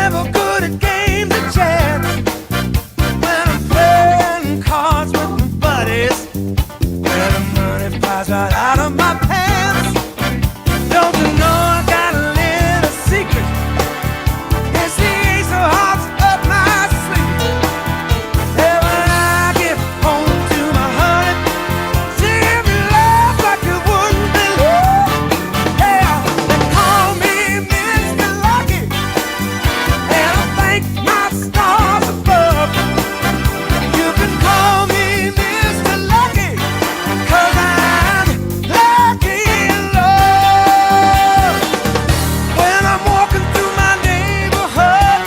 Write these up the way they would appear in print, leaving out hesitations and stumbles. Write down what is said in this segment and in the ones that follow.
never good at games of chance. When I'm playing cards with my buddies, where the money flies right out of my pants. Don't you know I got a little secret? It's the ace of hearts up my sleeve. And when I get home to my honey, she give me love like you wouldn't believe. Yeah, they call me Mr. Lucky, and I thank my stars above. You can call me Mr. Lucky, 'cause I'm lucky in love. When I'm walking through my neighborhood,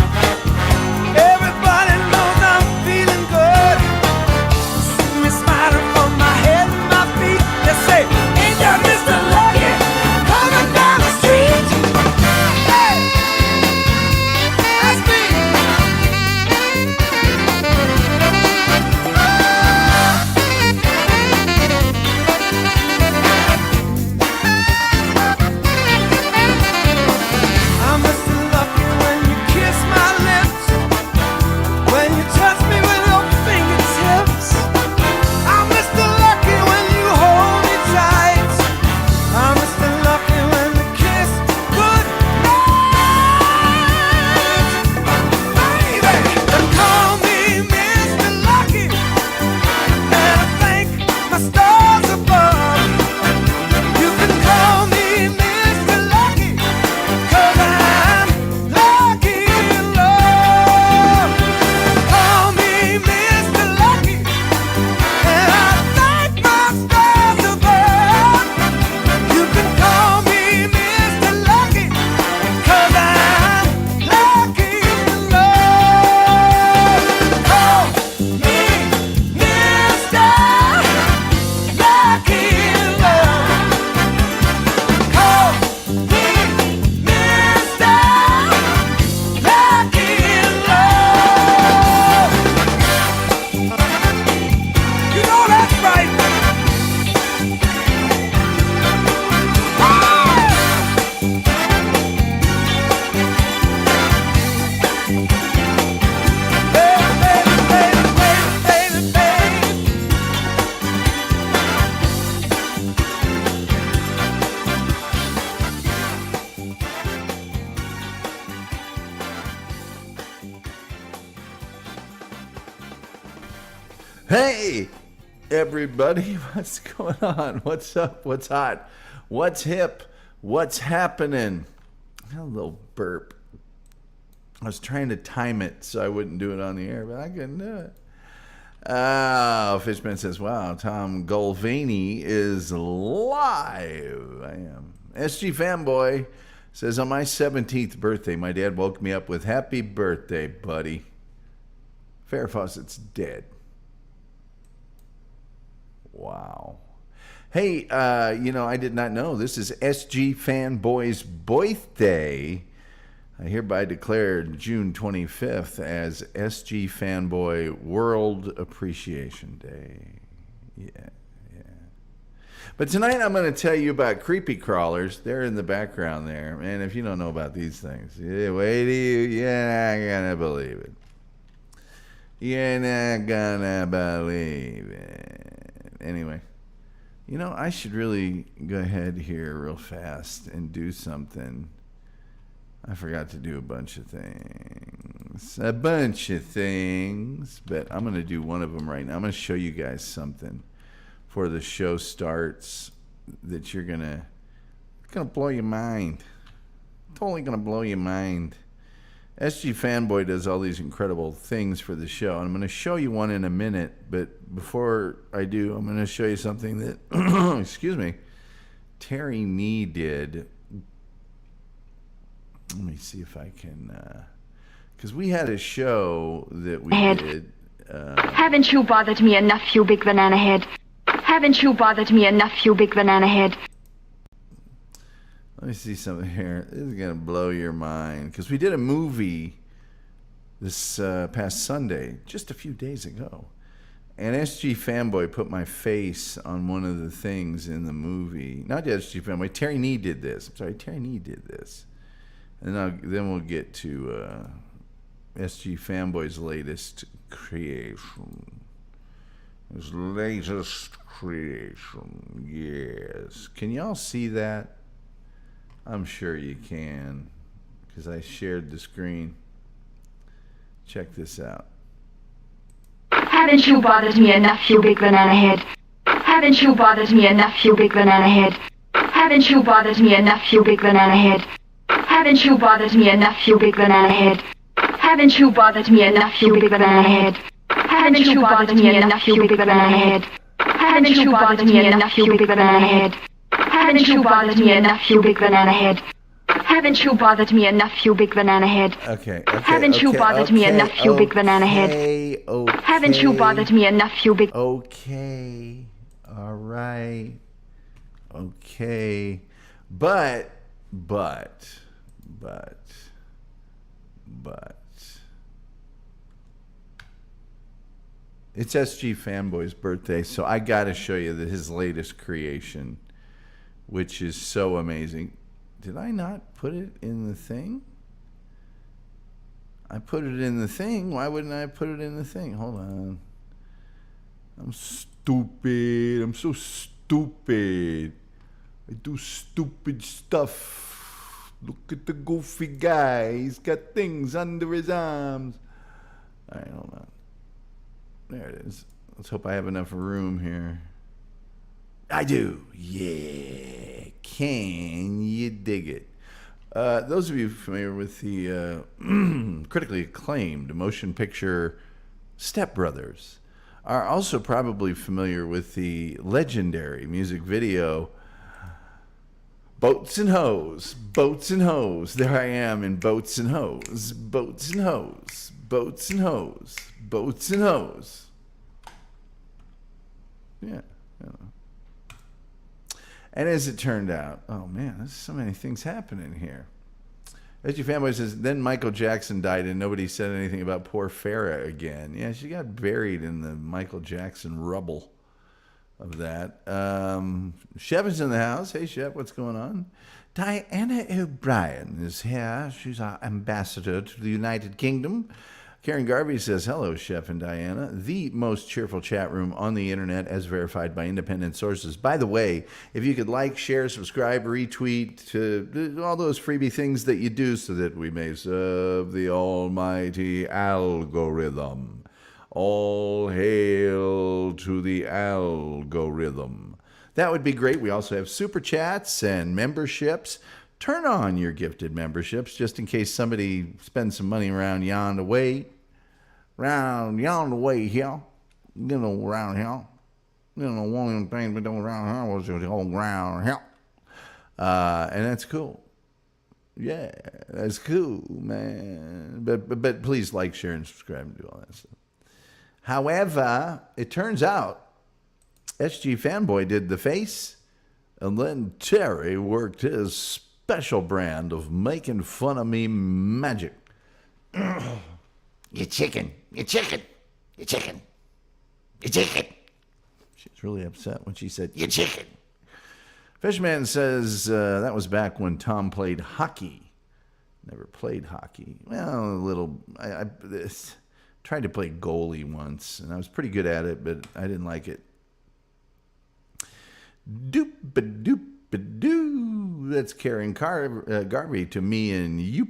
everybody knows I'm feeling good. See me smiling from my head and my feet. They say, ain't that Mr. Lucky coming down the street? Hey, that's me. I'm Mr. Lucky when you kiss my lips, when you touch me with your fingertips. I'm Mr. Lucky when you hold me tight. I'm Mr. Lucky when we kiss goodnight. Baby, they call me Mr. Lucky, and I thank my stars above. You can call me Mr. Lucky, 'cause I'm lucky in love. Call me Mr. Lucky, and I thank my stars above. You can call me Mr. Lucky, 'cause I'm lucky in love. Call me Mr. Lucky in love. Call me Mr. Lucky in love. You know that's right. Baby, baby, baby, baby, baby, baby. Hey, everybody, what's going on? What's up? What's hot? What's hip? What's happening? I had a little burp. I was trying to time it so I wouldn't do it on the air, but I couldn't do it. Fishman says, wow, Tom Golvani is live. I am. SG Fanboy says, on my 17th birthday, my dad woke me up with happy birthday, buddy. Farrah Fawcett's dead. Wow. Hey, I did not know. This is SG Fanboy's birthday. I hereby declare June 25th as SG Fanboy World Appreciation Day. Yeah. But tonight I'm going to tell you about creepy crawlers. They're in the background there. And if you don't know about these things, you're not going to believe it. You're not going to believe it. Anyway, I should really go ahead here real fast and do something. I forgot to do a bunch of things, but I'm going to do one of them right now. I'm going to show you guys something before the show starts that you're going to blow your mind. Totally going to blow your mind. SG Fanboy does all these incredible things for the show, and I'm going to show you one in a minute, but before I do, I'm going to show you something that, excuse me, Terry Nee did. Let me see if I can, because we had a show that we did. Haven't you bothered me enough, you big banana head? Haven't you bothered me enough, you big banana head? Let me see something here. This is going to blow your mind, because we did a movie this past Sunday, just a few days ago. And SG Fanboy put my face on one of the things in the movie. Not SG Fanboy, Terry Nee did this. I'm sorry, Terry Nee did this. And then we'll get to SG Fanboy's latest creation. His latest creation, yes. Can y'all see that? I'm sure you can, because I shared the screen. Check this out. Haven't you bothered me enough, you big banana head? Haven't you bothered me enough, you big banana head? Haven't you bothered me enough, you big banana head? Haven't you bothered me enough, you big banana head? Haven't you bothered me enough, you big banana head? Haven't you bothered me enough, you big banana head? Haven't you bothered me enough, you big banana head? Haven't you bothered me enough, you big banana head? Haven't you bothered me enough, you big banana head? Okay. Haven't you bothered me enough, you big banana head? Okay. Haven't you bothered me enough, you big... Okay. All right. Okay. But. It's SG Fanboy's birthday, so I got to show you his latest creation, which is so amazing. Did I not put it in the thing? I put it in the thing. Why wouldn't I put it in the thing? Hold on. I'm stupid. I'm so stupid. I do stupid stuff. Look at the goofy guy. He's got things under his arms. All right, hold on. There it is. Let's hope I have enough room here. I do. Yeah. Can you dig it? Those of you familiar with the critically acclaimed motion picture Step Brothers are also probably familiar with the legendary music video Boats and Hoes. Boats and Hoes. There I am in Boats and Hoes. Boats and Hoes. Boats and Hoes. Boats and Hoes. Yeah. And as it turned out, oh man, there's so many things happening here. SG Fanboy says, then Michael Jackson died and nobody said anything about poor Farrah again. Yeah, she got buried in the Michael Jackson rubble of that. Shep is in the house. Hey, Shep, what's going on? Diana O'Brien is here. She's our ambassador to the United Kingdom. Karen Garvey says, hello, Chef and Diana. The most cheerful chat room on the internet as verified by independent sources. By the way, if you could like, share, subscribe, retweet, to all those freebie things that you do so that we may serve the almighty algorithm. All hail to the algorithm. That would be great. We also have super chats and memberships. Turn on your gifted memberships just in case somebody spends some money around yonder way. Around yonder way here. You know, around here. You know, one of them things we do around here was just all around here. And that's cool. Yeah, that's cool, man. But please like, share, and subscribe and do all that stuff. However, it turns out SG Fanboy did the face, and then Terry worked his special brand of making fun of me magic. You chicken. You chicken. You chicken. You chicken. She's really upset when she said, you chicken. Fishman says that was back when Tom played hockey. Never played hockey. Well, a little. I tried to play goalie once, and I was pretty good at it, but I didn't like it. Doop-a-doop-a-doo. That's Karen Garvey to me and you.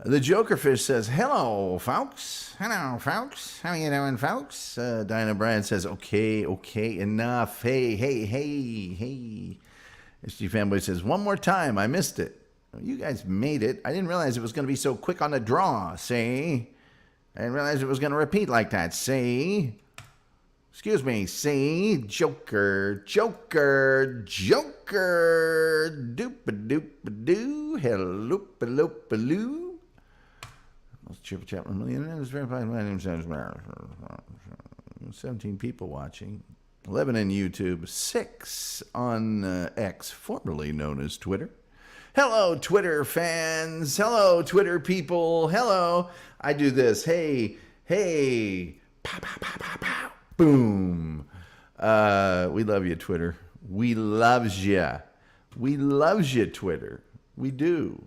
The Jokerfish says, hello, folks. Hello, folks. How you doing, folks? Diana Bryan says, okay, enough. Hey. SG Fanboy says, one more time. I missed it. You guys made it. I didn't realize it was going to be so quick on the draw, see? I didn't realize it was going to repeat like that, see? Excuse me, see? Joker. Doop-a-doop-a-doo. Hello-pa-lo-pa-loo. Most cheerful chat room. The internet is verified. My name is 17 people watching. 11 on YouTube. 6 on X, formerly known as Twitter. Hello, Twitter fans. Hello, Twitter people. Hello. I do this. Hey. Pow, pow, pow, pow, pow. Boom. We love you, Twitter. We loves you. We loves you, Twitter. We do.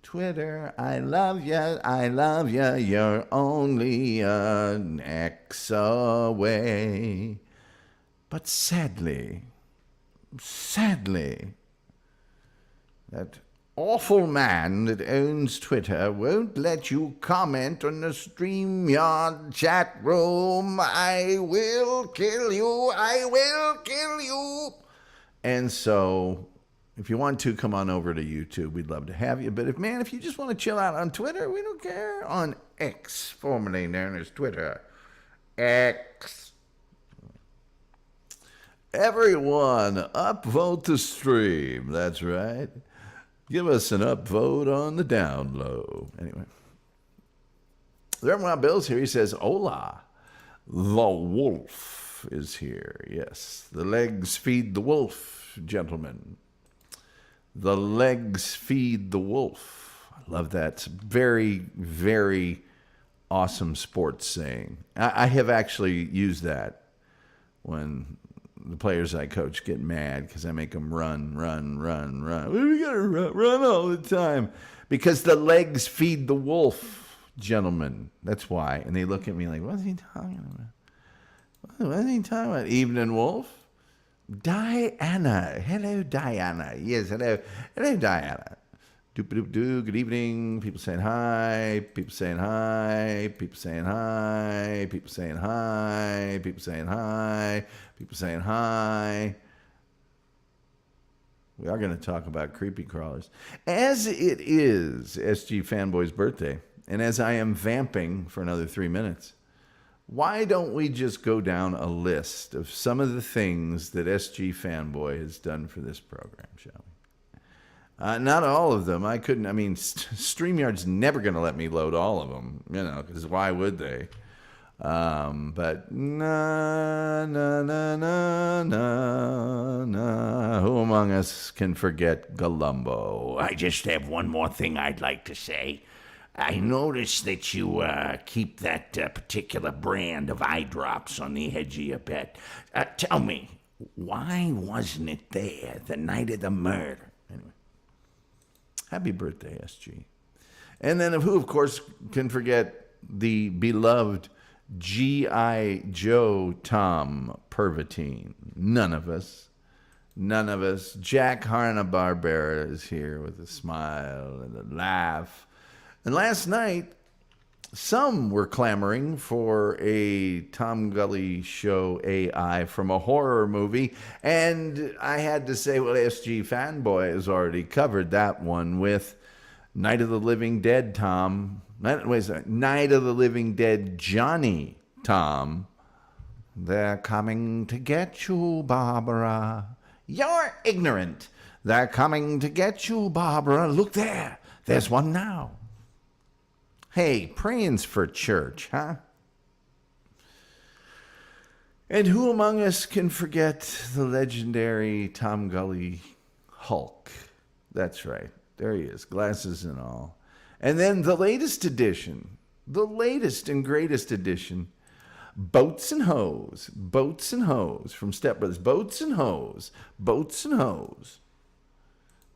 Twitter, I love ya, you're only an X away. But sadly, that awful man that owns Twitter won't let you comment on the StreamYard chat room. I will kill you. And so, if you want to, come on over to YouTube. We'd love to have you. But if you just want to chill out on Twitter, we don't care. On X, formerly known as Twitter. X. Everyone, upvote the stream. That's right. Give us an upvote on the down low. Anyway. The Reverend Wild Bill's here. He says, hola. The wolf is here. Yes. The legs feed the wolf, gentlemen. The legs feed the wolf. I love that. It's very, very awesome sports saying. I have actually used that when the players I coach get mad because I make them run. We got to run all the time. Because the legs feed the wolf, gentlemen. That's why. And they look at me like, what's he talking about? What is he talking about? Evening Wolf? Diana. Hello, Diana. Yes, hello. Hello, Diana. Doop-a-doop-doo. Good evening. People saying hi. People saying hi. People saying hi. People saying hi. People saying hi. People saying hi. We are going to talk about creepy crawlers. As it is SG Fanboy's birthday, and as I am vamping for another 3 minutes, why don't we just go down a list of some of the things that SG Fanboy has done for this program, shall we? Not all of them. I couldn't. I mean, StreamYard's never going to let me load all of them, because why would they? But na. Who among us can forget Galumbo? I just have one more thing I'd like to say. I noticed that you keep that particular brand of eye drops on the edge of your bed. Tell me, why wasn't it there the night of the murder? Anyway, happy birthday, SG. And then who, of course, can forget the beloved G.I. Joe Tom Pervatine? None of us. Jack Hanna-Barbera is here with a smile and a laugh. And last night, some were clamoring for a Tom Gully Show AI from a horror movie. And I had to say, well, SG Fanboy has already covered that one with Night of the Living Dead Tom. Night of the Living Dead Johnny Tom. They're coming to get you, Barbara. You're ignorant. They're coming to get you, Barbara. Look there. There's one now. Hey, praying's for church, huh? And who among us can forget the legendary Tom Gully Hulk? That's right. There he is, glasses and all. And then the latest edition, the latest and greatest edition, Boats and Hose from Step Brothers. Boats and Hose.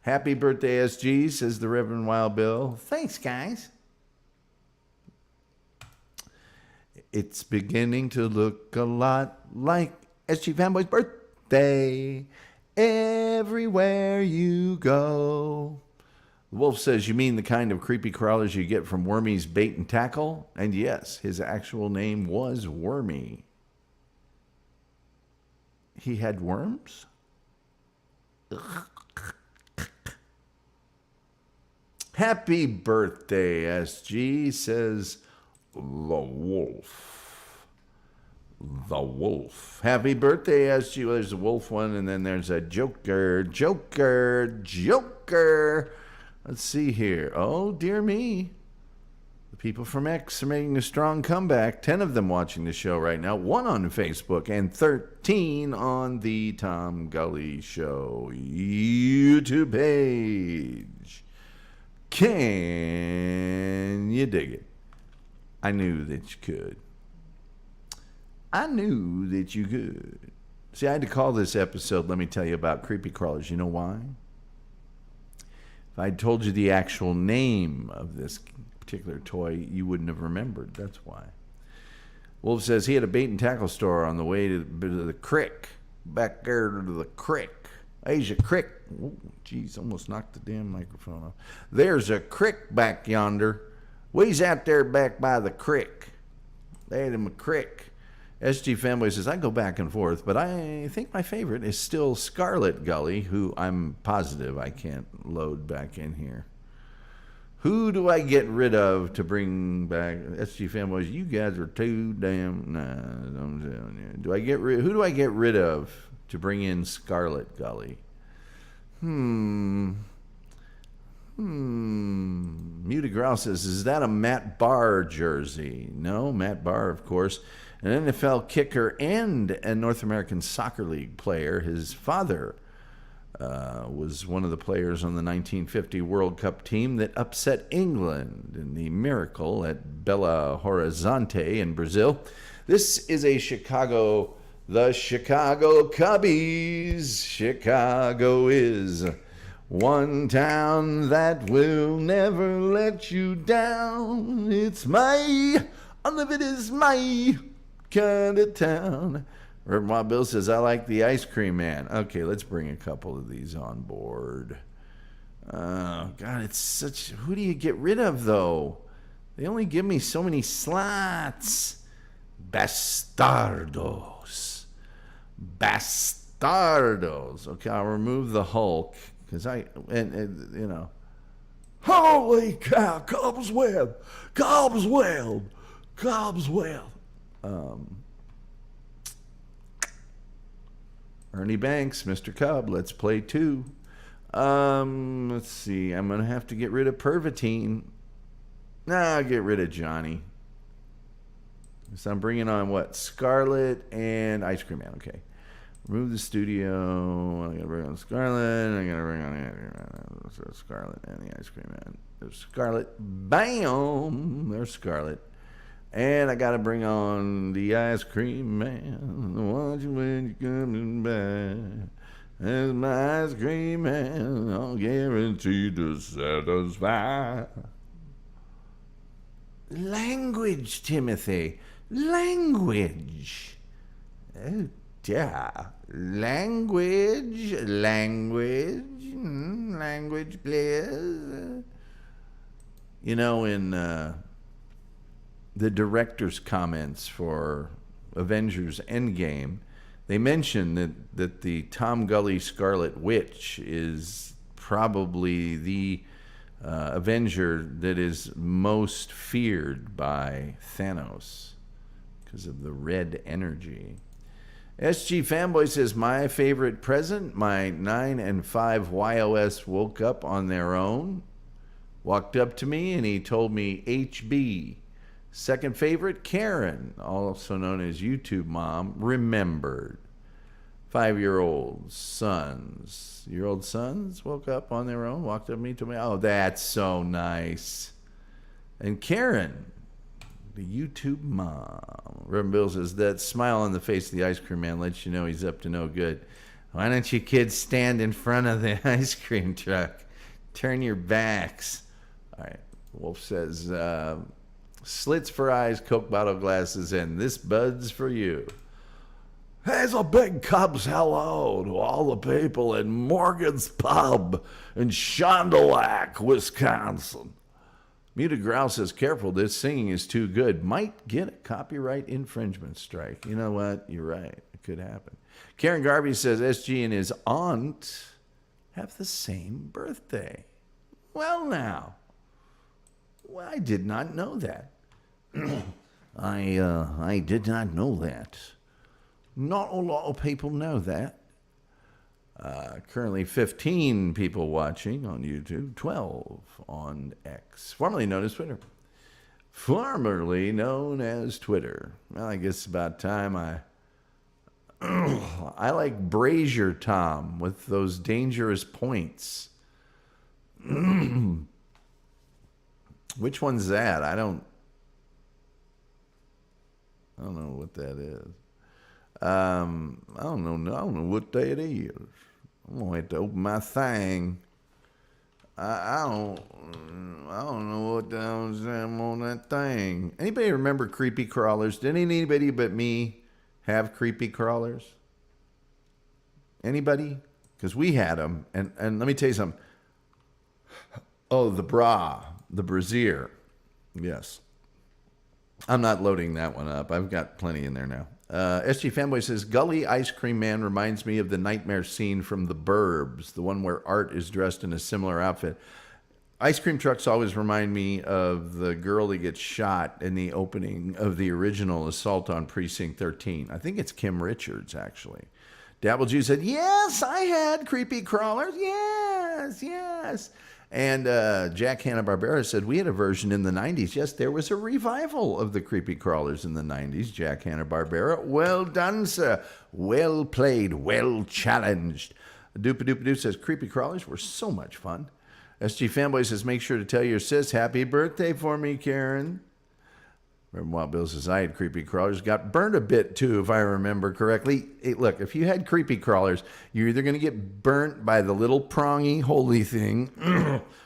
Happy birthday, SG, says the Reverend Wild Bill. Thanks, guys. It's beginning to look a lot like SG Fanboy's birthday everywhere you go. The Wolf says, you mean the kind of creepy crawlers you get from Wormy's Bait and Tackle? And yes, his actual name was Wormy. He had worms? Happy birthday, SG, says the Wolf. The Wolf. Happy birthday, SG. Well, there's a wolf one, and then there's a Joker. Let's see here. Oh, dear me. The people from X are making a strong comeback. 10 of them watching the show right now. 1 on Facebook and 13 on the Tom Gully Show YouTube page. Can you dig it? I knew that you could. See, I had to call this episode, let me tell you about creepy crawlers. You know why? If I told you the actual name of this particular toy, you wouldn't have remembered. That's why. Wolf says he had a bait and tackle store on the way to the creek. Back there to the creek. There's a creek. Oh, geez, almost knocked the damn microphone off. There's a creek back yonder. We's out there back by the creek. There's a creek. SG Fanboy says, I go back and forth, but I think my favorite is still Scarlet Gully, who I'm positive I can't load back in here. Who do I get rid of to bring back? SG Fanboys, you guys are too damn nice. I'm telling you. Who do I get rid of to bring in Scarlet Gully? Muted Growl says, is that a Matt Barr jersey? No, Matt Barr, of course. An NFL kicker and a North American Soccer League player. His father was one of the players on the 1950 World Cup team that upset England in the miracle at Belo Horizonte in Brazil. This is the Chicago Cubbies. Chicago is one town that will never let you down. It's my, all of it is my kind of town. Wild Bill says, I like the ice cream man. Okay, let's bring a couple of these on board. Oh, God, it's such... Who do you get rid of, though? They only give me so many slots. Bastardos. Okay, I'll remove the Hulk. Because you know. Holy cow, Cobbleswell. Ernie Banks, Mr. Cub, let's play 2. Let's see. I'm going to have to get rid of Pervitine. Nah, I'll get rid of Johnny. So I'm bringing on what? Scarlet and Ice Cream Man. Okay. Remove the studio. I got to bring on Scarlet. I got to bring on Scarlet and the Ice Cream Man. There's Scarlet. Bam! There's Scarlet. And I got to bring on the Ice Cream Man. Watch you when you're coming back. As my ice cream man, I'm guaranteed to satisfy. Language, Timothy. Language. Oh, dear. Language, please. You know, in the director's comments for Avengers Endgame, they mention that the Tom Gully Scarlet Witch is probably the Avenger that is most feared by Thanos because of the red energy. SG Fanboy says, my favorite present, my 9 and 5 YOS woke up on their own, walked up to me, and he told me HB. Second favorite, Karen, also known as YouTube Mom, remembered. 5-year-old sons. Year-old sons woke up on their own, walked up to me, told me, oh, that's so nice. And Karen, the YouTube Mom. Reverend Bill says, that smile on the face of the ice cream man lets you know he's up to no good. Why don't you kids stand in front of the ice cream truck? Turn your backs. All right. Wolf says, slits for eyes, Coke bottle glasses, and this bud's for you. There's a big Cubs hello to all the people in Morgan's Pub in Fond du Lac, Wisconsin. Muted Growl says, careful, this singing is too good. Might get a copyright infringement strike. You know what? You're right. It could happen. Karen Garvey says, SG and his aunt have the same birthday. Well, now. Well, I did not know that. I did not know that. Not a lot of people know that. Currently 15 people watching on YouTube, 12 on X, formerly known as Twitter. Well, I guess it's about time I like Brazier Tom with those dangerous points. Which one's that? I don't know what that is. I don't know what that is. I'm gonna have to open my thing. I don't know what the hell's on that thing. Anybody remember creepy crawlers? Did anybody but me have creepy crawlers? Anybody? Because we had them. And let me tell you something. Oh, the brassiere. Yes. I'm not loading that one up. I've got plenty in there now. SG Fanboy says, Gully Ice Cream Man reminds me of the nightmare scene from The Burbs, the one where Art is dressed in a similar outfit. Ice cream trucks always remind me of the girl that gets shot in the opening of the original Assault on Precinct 13. I think it's Kim Richards, actually. Dabble Jew said, yes, I had creepy crawlers. Yes. And Jack Hanna-Barbera said, we had a version in the 90s. Yes, there was a revival of the creepy crawlers in the 90s. Jack Hanna-Barbera, well done, sir. Well played, well challenged. Doopa says, creepy crawlers were so much fun. SG Fanboy says, make sure to tell your sis, happy birthday for me, Karen. Remember Wild Bill says, I had creepy crawlers. Got burned a bit, too, if I remember correctly. Hey, look, if you had creepy crawlers, you're either going to get burnt by the little prongy holy thing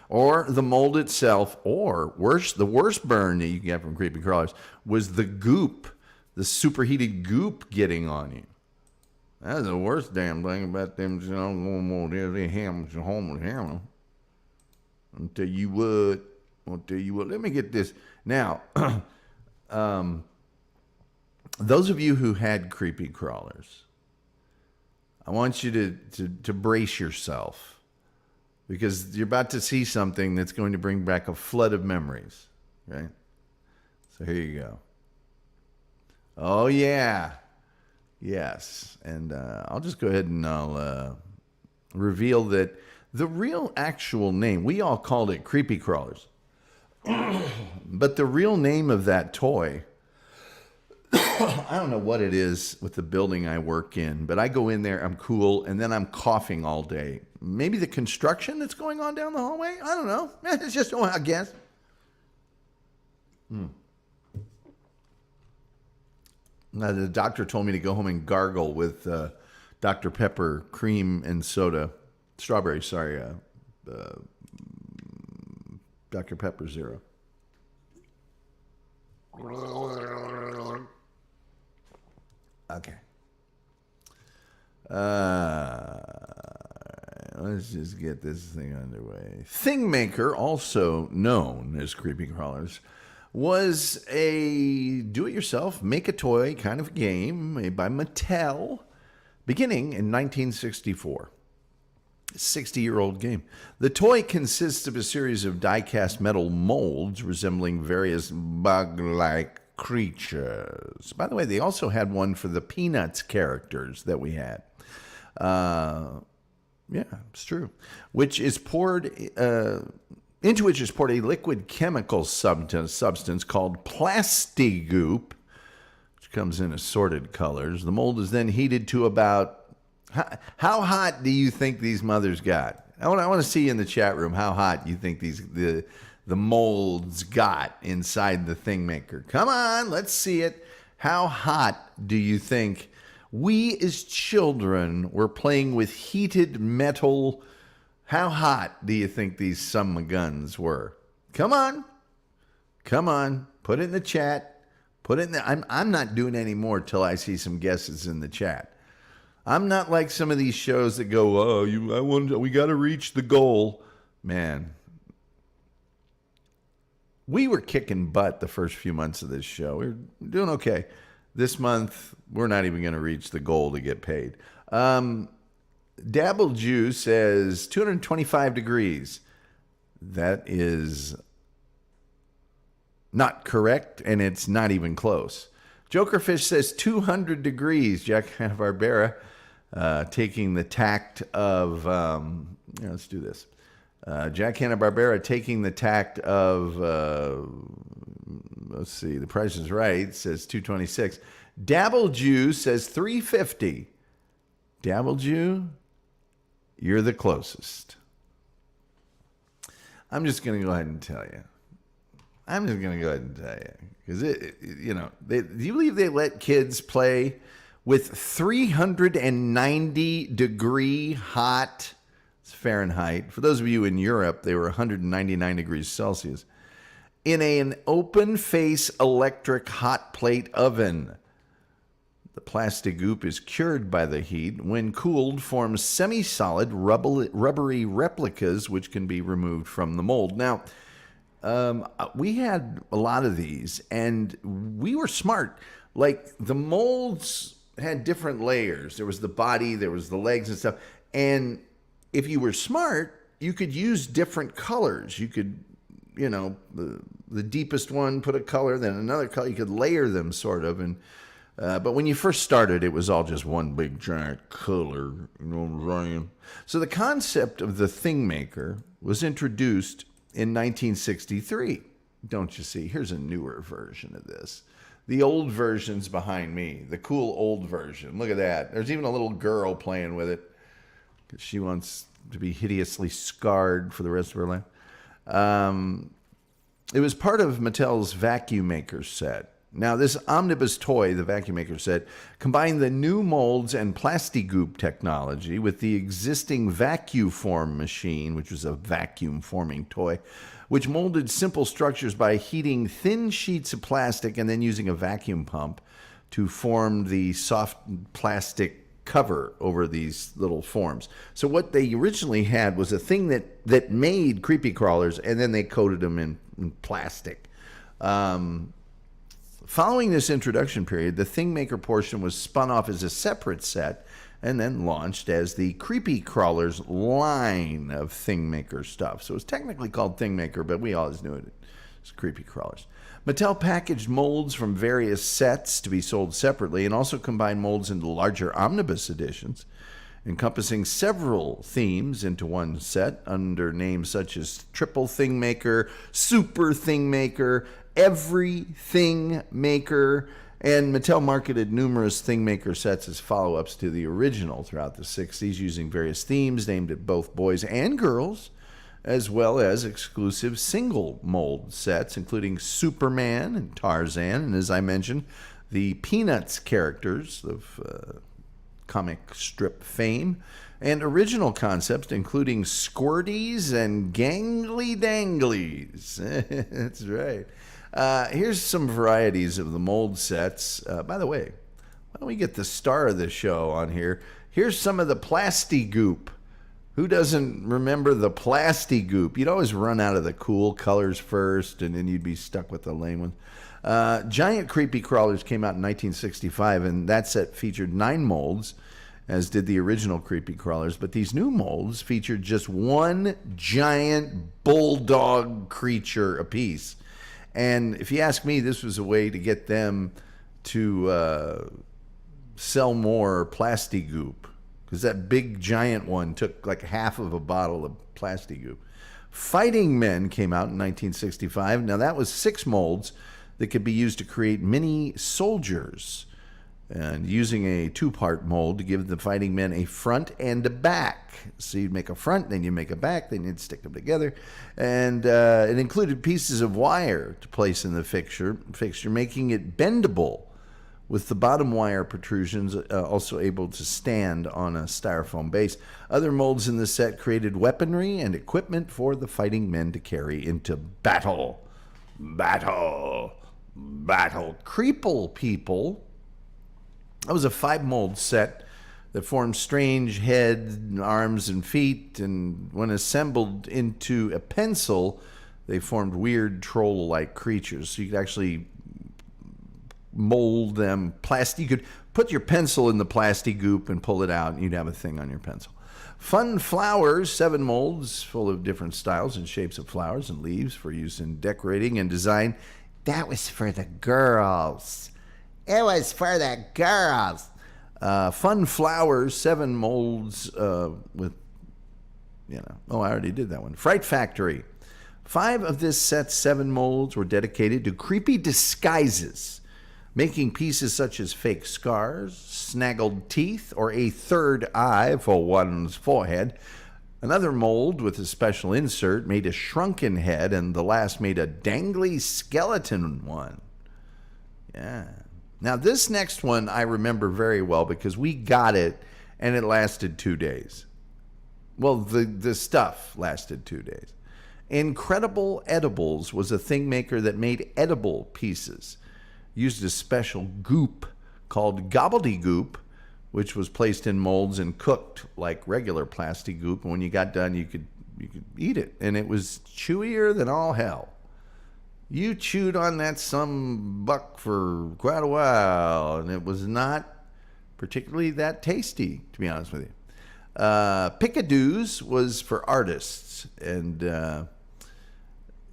or the mold itself, or worse, the worst burn that you get from creepy crawlers was the goop, the superheated goop getting on you. That's the worst damn thing about them, they hams and homeless hammer. I'll tell you what. Let me get this. Now, those of you who had creepy crawlers, I want you to brace yourself, because you're about to see something that's going to bring back a flood of memories, right? So here you go. Oh, yeah. Yes. And I'll just go ahead and I'll reveal that the real actual name, we all called it creepy crawlers. But the real name of that toy, I don't know what it is with the building I work in, but I go in there, I'm cool, and then I'm coughing all day. Maybe the construction that's going on down the hallway? I don't know. It's just a guess. Now, the doctor told me to go home and gargle with Dr. Pepper cream and soda. Strawberry, sorry. Dr. Pepper Zero. Okay. Let's just get this thing underway. Thingmaker, also known as creepy crawlers, was a do-it-yourself, make-a-toy kind of game made by Mattel, beginning in 1964. 60-year-old game. The toy consists of a series of die-cast metal molds resembling various bug-like creatures. By the way, they also had one for the Peanuts characters that we had. Yeah, it's true. Into which is poured a liquid chemical substance called Plasti-Goop, which comes in assorted colors. The mold is then heated to about... How hot do you think these mothers got? I want to see in the chat room how hot you think the molds got inside the Thingmaker. Come on, let's see it. How hot do you think we as children were playing with heated metal? How hot do you think these summer guns were? Come on. Put it in the chat. Put it in the. I'm not doing any more till I see some guesses in the chat. I'm not like some of these shows that go, we got to reach the goal. Man, we were kicking butt the first few months of this show. We were doing okay. This month, we're not even going to reach the goal to get paid. Dabble Jew says 225 degrees. That is not correct, and it's not even close. Jokerfish says 200 degrees. Jack Hanna-Barbera taking the tact of... let's do this. Jack Hanna-Barbera taking the tact of... let's see. The Price is Right says 226. Dabble Jew says 350. Dabble Jew, you're the closest. I'm just going to go ahead and tell you. Because, do you believe they let kids play with 390 degree hot It's Fahrenheit. For those of you in Europe, they were 199 degrees Celsius. In an open-face electric hot plate oven. The plastic goop is cured by the heat. When cooled, forms semi-solid, rubbery replicas, which can be removed from the mold. Now, we had a lot of these, and we were smart. Like, the molds had different layers. There was the body, there was the legs and stuff. And if you were smart, you could use different colors. You could, the deepest one, put a color, then another color. You could layer them, sort of. And but when you first started, it was all just one big giant color. You know what I'm saying? So the concept of the thing maker was introduced in 1963. Don't you see? Here's a newer version of this. The old version's behind me. The cool old version. Look at that. There's even a little girl playing with it because she wants to be hideously scarred for the rest of her life. It was part of Mattel's Vacuum Maker set. Now, this omnibus toy, the Vacuum Maker set, combined the new molds and Plastigoop technology with the existing VacuForm machine, which was a vacuum forming toy, which molded simple structures by heating thin sheets of plastic and then using a vacuum pump to form the soft plastic cover over these little forms. So what they originally had was a thing that made creepy crawlers, and then they coated them in plastic. Following this introduction period, the Thing Maker portion was spun off as a separate set and then launched as the Creepy Crawlers line of Thing Maker stuff. So it was technically called Thing Maker, but we always knew it as Creepy Crawlers. Mattel packaged molds from various sets to be sold separately and also combined molds into larger omnibus editions, encompassing several themes into one set under names such as Triple Thing Maker, Super Thing Maker, Every Thing Maker, and Mattel marketed numerous Thing Maker sets as follow-ups to the original throughout the 60s, using various themes aimed at both boys and girls, as well as exclusive single mold sets, including Superman and Tarzan, and as I mentioned, the Peanuts characters of comic strip fame, and original concepts including Squirties and Gangly Danglies. That's right. Here's some varieties of the mold sets. By the way, why don't we get the star of the show on here? Here's some of the Plastigoop. Who doesn't remember the Plastigoop? You'd always run out of the cool colors first, and then you'd be stuck with the lame ones. Giant Creepy Crawlers came out in 1965, and that set featured 9 molds, as did the original Creepy Crawlers. But these new molds featured just one giant bulldog creature apiece. And if you ask me, this was a way to get them to sell more Plastigoop, because that big giant one took like half of a bottle of Plastigoop. Fighting Men came out in 1965. Now that was 6 molds that could be used to create mini soldiers, and using a 2-part mold to give the Fighting Men a front and a back. So you'd make a front, then you make a back, then you'd stick them together. And it included pieces of wire to place in the fixture, making it bendable, with the bottom wire protrusions also able to stand on a styrofoam base. Other molds in the set created weaponry and equipment for the Fighting Men to carry into battle. Battle. Creeple People. That was a 5-mold set that formed strange head, arms, and feet, and when assembled into a pencil, they formed weird troll-like creatures. So you could actually mold them plastic. You could put your pencil in the Plastigoop and pull it out, and you'd have a thing on your pencil. Fun Flowers, 7 molds full of different styles and shapes of flowers and leaves for use in decorating and design. That was for the girls. It was for the girls. Fun Flowers, 7 molds with, oh, I already did that one. Fright Factory. 5 of this set's 7 molds were dedicated to creepy disguises, making pieces such as fake scars, snaggled teeth, or a third eye for one's forehead. Another mold with a special insert made a shrunken head, and the last made a dangly skeleton one. Yeah. Now, this next one I remember very well because we got it, and it lasted 2 days. Well, the stuff lasted 2 days. Incredible Edibles was a thing maker that made edible pieces. Used a special goop called gobbledygook, which was placed in molds and cooked like regular plastic goop. And when you got done, you could eat it, and it was chewier than all hell. You chewed on that some buck for quite a while, and it was not particularly that tasty, to be honest with you. Pickadoos was for artists, and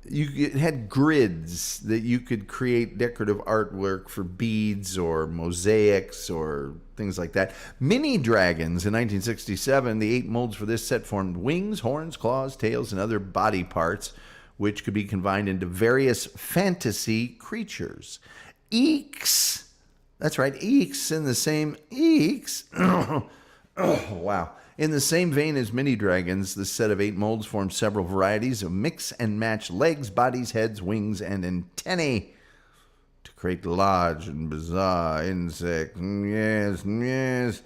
it had grids that you could create decorative artwork for beads or mosaics or things like that. Mini Dragons in 1967, the 8 molds for this set formed wings, horns, claws, tails, and other body parts, which could be combined into various fantasy creatures. Eeks, that's right, Eeks in the same Eeks. Oh, wow. In the same vein as Mini Dragons, this set of 8 molds formed several varieties of mix and match legs, bodies, heads, wings, and antennae to create large and bizarre insects. Yes, yes.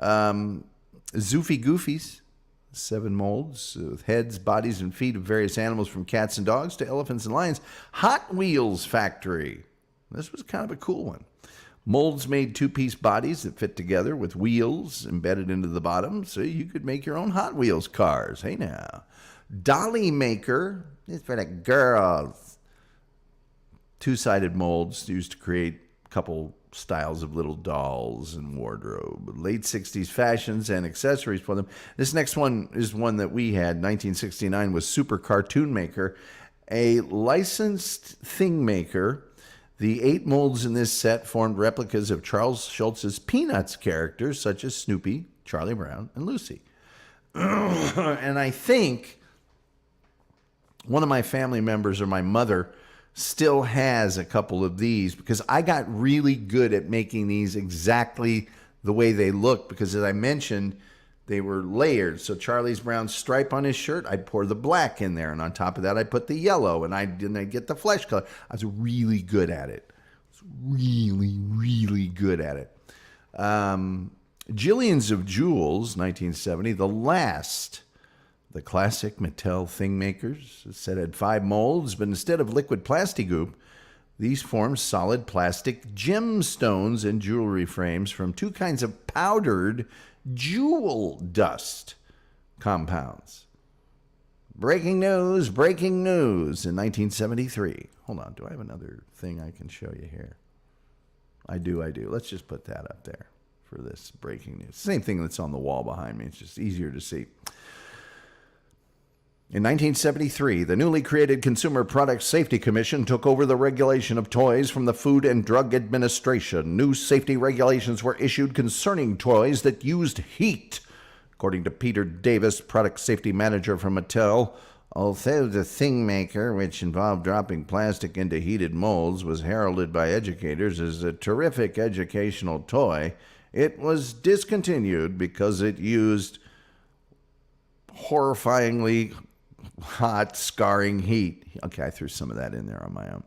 Zoofy Goofies, 7 molds with heads, bodies, and feet of various animals from cats and dogs to elephants and lions. Hot Wheels Factory. This was kind of a cool one. Molds made 2-piece bodies that fit together with wheels embedded into the bottom, so you could make your own Hot Wheels cars. Hey now. Dolly Maker. It's for the girls. 2-sided molds used to create a couple styles of little dolls and wardrobe. Late 60s fashions and accessories for them. This next one is one that we had. 1969 was Super Cartoon Maker, a licensed thing maker. The 8 molds in this set formed replicas of Charles Schulz's Peanuts characters, such as Snoopy, Charlie Brown, and Lucy. And I think one of my family members or my mother still has a couple of these, because I got really good at making these exactly the way they look, because as I mentioned, they were layered. So Charlie's brown stripe on his shirt, I'd pour the black in there. And on top of that, I'd put the yellow, and I'd get the flesh color. I was really good at it. Really good at it. Jillions of Jewels, 1970, the classic Mattel thing makers. It said had 5 molds, but instead of liquid Plastigoop, these formed solid plastic gemstones and jewelry frames from 2 kinds of powdered jewel dust compounds. Breaking news in 1973. Hold on, do I have another thing I can show you here? I do. Let's just put that up there for this breaking news. Same thing that's on the wall behind me. It's just easier to see. In 1973, the newly created Consumer Product Safety Commission took over the regulation of toys from the Food and Drug Administration. New safety regulations were issued concerning toys that used heat. According to Peter Davis, product safety manager for Mattel, although the thing maker, which involved dropping plastic into heated molds, was heralded by educators as a terrific educational toy, it was discontinued because it used horrifyingly hot, scarring heat. Okay, I threw some of that in there on my own.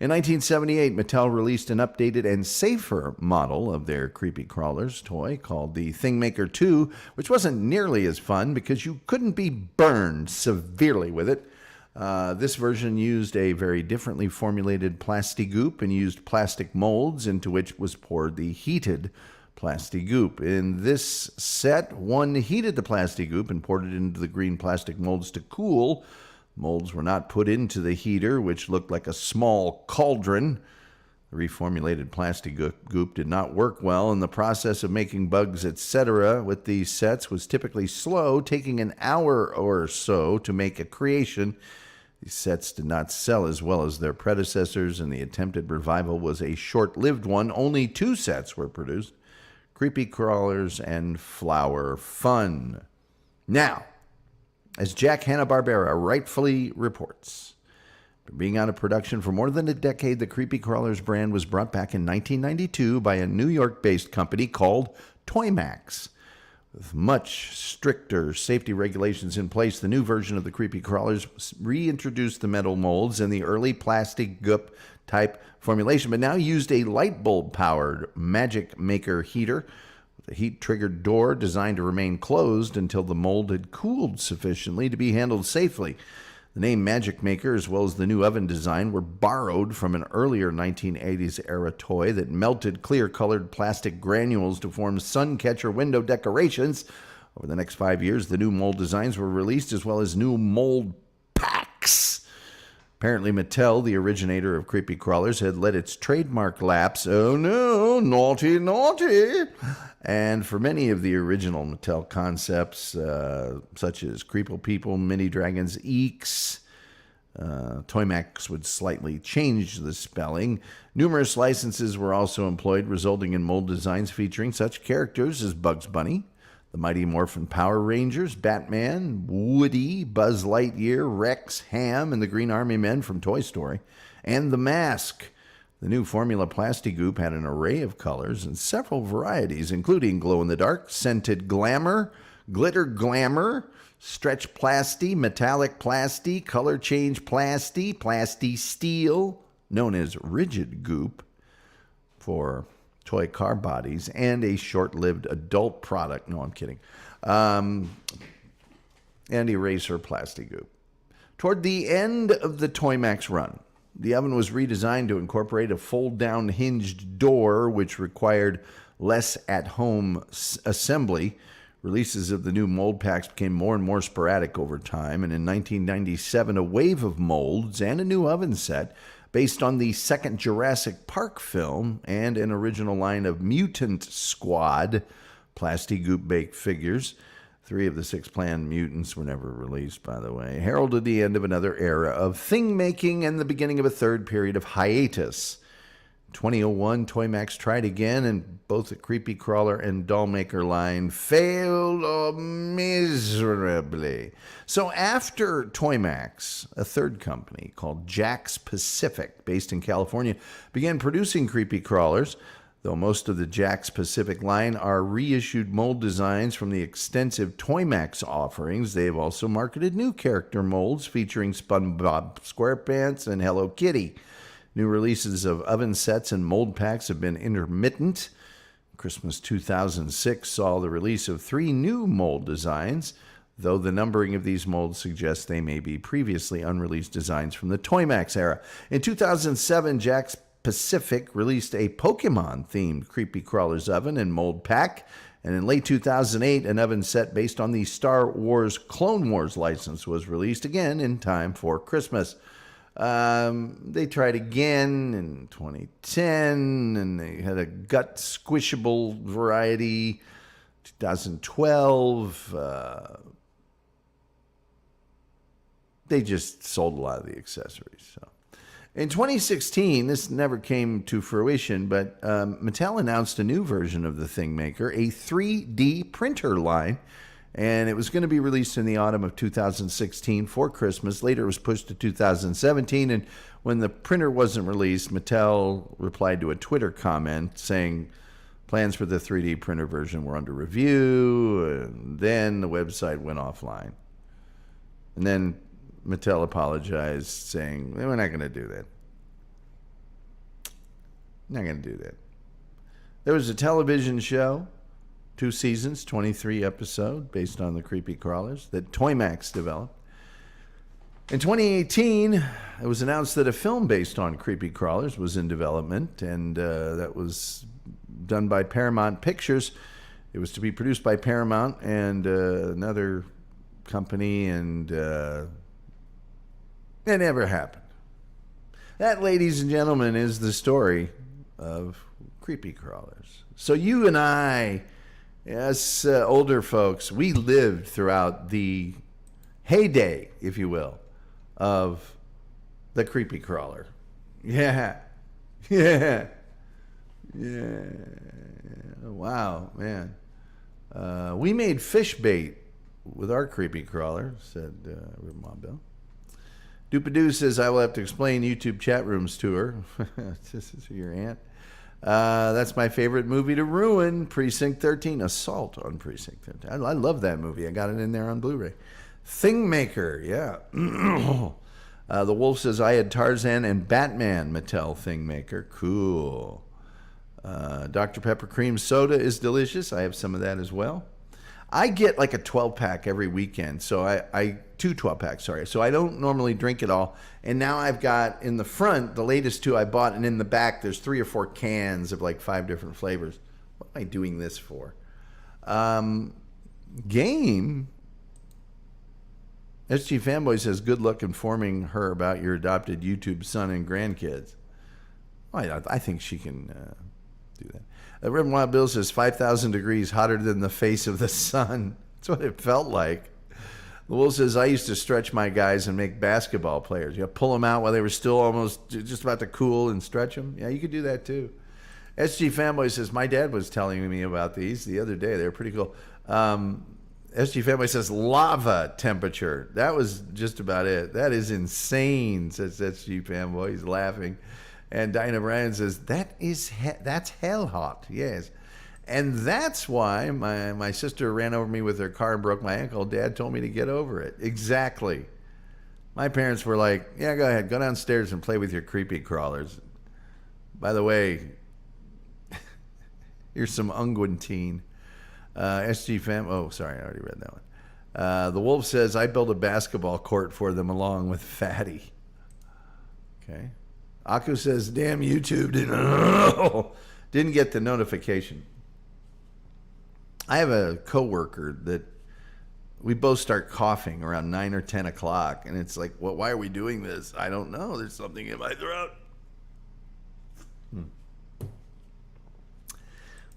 In 1978, Mattel released an updated and safer model of their Creepy Crawlers toy called the Thingmaker 2, which wasn't nearly as fun because you couldn't be burned severely with it. This version used a very differently formulated Plastigoop and used plastic molds into which was poured the heated Plastigoop. In this set, one heated the Plastigoop and poured it into the green plastic molds to cool. Molds were not put into the heater, which looked like a small cauldron. The reformulated Plastigoop did not work well, and the process of making bugs, etc. with these sets was typically slow, taking an hour or so to make a creation. These sets did not sell as well as their predecessors, and the attempted revival was a short-lived one. Only 2 sets were produced: Creepy Crawlers and Flower Fun. Now, as Jack Hanna-Barbera rightfully reports, being out of production for more than a decade, the Creepy Crawlers brand was brought back in 1992 by a New York-based company called Toymax. With much stricter safety regulations in place, the new version of the Creepy Crawlers reintroduced the metal molds and the early plastic goop type formulation, but now used a light bulb powered Magic Maker heater with a heat-triggered door designed to remain closed until the mold had cooled sufficiently to be handled safely. The name Magic Maker, as well as the new oven design, were borrowed from an earlier 1980s-era toy that melted clear-colored plastic granules to form sun catcher window decorations. Over the next 5 years, the new mold designs were released, as well as new mold packs. Apparently, Mattel, the originator of creepy crawlers, had let its trademark lapse. Oh no, naughty, naughty! And for many of the original Mattel concepts, such as Creeple People, Mini Dragons, Eeks, Toymax would slightly change the spelling. Numerous licenses were also employed, resulting in mold designs featuring such characters as Bugs Bunny, the Mighty Morphin Power Rangers, Batman, Woody, Buzz Lightyear, Rex, Ham, and the Green Army Men from Toy Story, and The Mask. The new Formula Plasti Goop had an array of colors and several varieties, including glow-in-the-dark, scented glamour, glitter glamour, stretch plasti, metallic plasti, color change plasti, plasti steel, known as rigid goop for toy car bodies, and a short-lived adult product. No, I'm kidding. And eraser plasti goop. Toward the end of the Toymax run, the oven was redesigned to incorporate a fold-down hinged door, which required less at-home assembly. Releases of the new mold packs became more and more sporadic over time, and in 1997, a wave of molds and a new oven set based on the second Jurassic Park film and an original line of Mutant Squad Plasti Goop baked figures. 3 of the 6 planned mutants were never released, by the way, heralded the end of another era of thing-making and the beginning of a third period of hiatus. 2001, Toymax tried again, and both the Creepy Crawler and Dollmaker line failed miserably. So after Toymax, a third company called Jakks Pacific, based in California, began producing Creepy Crawlers. Though most of the Jakks Pacific line are reissued mold designs from the extensive Toymax offerings, they have also marketed new character molds featuring SpongeBob SquarePants and Hello Kitty. New releases of oven sets and mold packs have been intermittent. Christmas 2006 saw the release of 3 new mold designs, though the numbering of these molds suggests they may be previously unreleased designs from the Toymax era. In 2007, Jakks Pacific released a Pokemon-themed Creepy Crawlers oven and mold pack, and in late 2008, an oven set based on the Star Wars Clone Wars license was released again in time for Christmas. They tried again in 2010, and they had a gut squishable variety. 2012, they just sold a lot of the accessories. So. In 2016, this never came to fruition, but Mattel announced a new version of the Thing Maker, a 3D printer line, and it was going to be released in the autumn of 2016 for Christmas. Later, it was pushed to 2017, and when the printer wasn't released, Mattel replied to a Twitter comment saying plans for the 3D printer version were under review, and then the website went offline. And then Mattel apologized, saying, we're not going to do that. Not going to do that. There was a television show, 2 seasons, 23 episodes, based on the Creepy Crawlers that Toymax developed. In 2018, it was announced that a film based on Creepy Crawlers was in development, and that was done by Paramount Pictures. It was to be produced by Paramount and another company, and it never happened. That, ladies and gentlemen, is the story of Creepy Crawlers. So you and I, as older folks, we lived throughout the heyday, if you will, of the Creepy Crawler. Yeah. Wow, man. We made fish bait with our Creepy Crawler, said Mobile. Doopadoo says, I will have to explain YouTube chat rooms to her. This is your aunt. That's my favorite movie to ruin, Precinct 13. Assault on Precinct 13. I love that movie. I got it in there on Blu-ray. Thingmaker, yeah. The Wolf says, I had Tarzan and Batman Mattel Thingmaker. Cool. Dr. Pepper cream soda is delicious. I have some of that as well. I get like a 12-pack every weekend, so I 2 12-packs, sorry. So I don't normally drink it all. And now I've got in the front, the latest 2 I bought, and in the back, there's 3 or 4 cans of like 5 different flavors. What am I doing this for? Game. SG Fanboy says, good luck informing her about your adopted YouTube son and grandkids. Well, I think she can do that. Rim Wild Bill says 5,000 degrees hotter than the face of the sun. That's what it felt like. The Wolf says, I used to stretch my guys and make basketball players. You know, pull them out while they were still almost just about to cool and stretch them. Yeah, you could do that too. SG Fanboy says, my dad was telling me about these the other day. They were pretty cool. SG Fanboy says, lava temperature. That was just about it. That is insane, says SG Fanboy. He's laughing. And Dinah Bryan says, that's hell hot, yes. And that's why my sister ran over me with her car and broke my ankle. Dad told me to get over it. Exactly. My parents were like, yeah, go ahead. Go downstairs and play with your creepy crawlers. By the way, here's some unguentine. SG Fam. Oh, sorry, I already read that one. The Wolf says, I built a basketball court for them along with Fatty. Okay. Aku says, damn YouTube didn't get the notification. I have a coworker that we both start coughing around 9 or 10 o'clock. And it's like, well, why are we doing this? I don't know. There's something in my throat.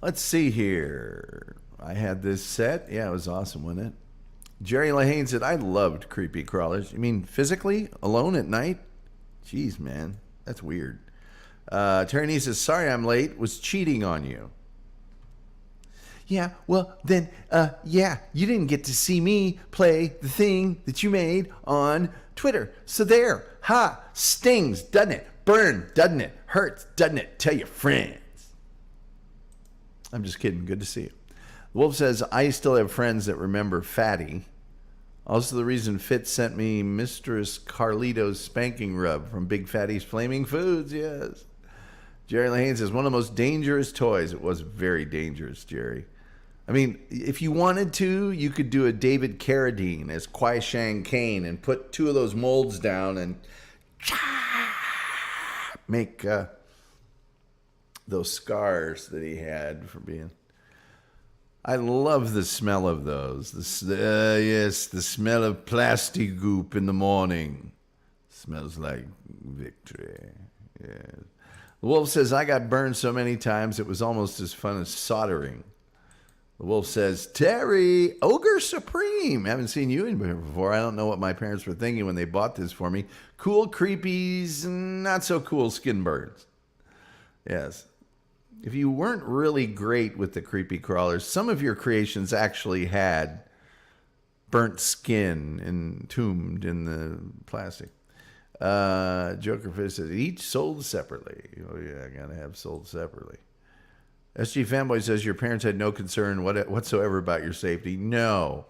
Let's see here. I had this set. Yeah, it was awesome, wasn't it? Jerry Lahane said, I loved creepy crawlers. You mean physically? Alone at night? Jeez, man. That's weird. Terry Nee says, sorry I'm late. Was cheating on you. Yeah, well, then, yeah, you didn't get to see me play the thing that you made on Twitter. So there. Ha! Stings, doesn't it? Burn, doesn't it? Hurts, doesn't it? Tell your friends. I'm just kidding. Good to see you. Wolf says, I still have friends that remember Fatty. Also, the reason Fitz sent me Mistress Carlito's spanking rub from Big Fatty's Flaming Foods, yes. Jerry Lahane says, one of the most dangerous toys. It was very dangerous, Jerry. I mean, if you wanted to, you could do a David Carradine as Kwai Shang Kane and put 2 of those molds down and make those scars that he had for being... I love the smell of those. Yes, the smell of plastic goop in the morning. Smells like victory. Yes. The Wolf says, I got burned so many times it was almost as fun as soldering. The Wolf says, Terry, Ogre Supreme. Haven't seen you in here before. I don't know what my parents were thinking when they bought this for me. Cool creepies, not so cool skin burns. Yes. If you weren't really great with the creepy crawlers, some of your creations actually had burnt skin entombed in the plastic. Jokerfish says, each sold separately. Oh, yeah, I got to have sold separately. SG Fanboy says, your parents had no concern whatsoever about your safety. No.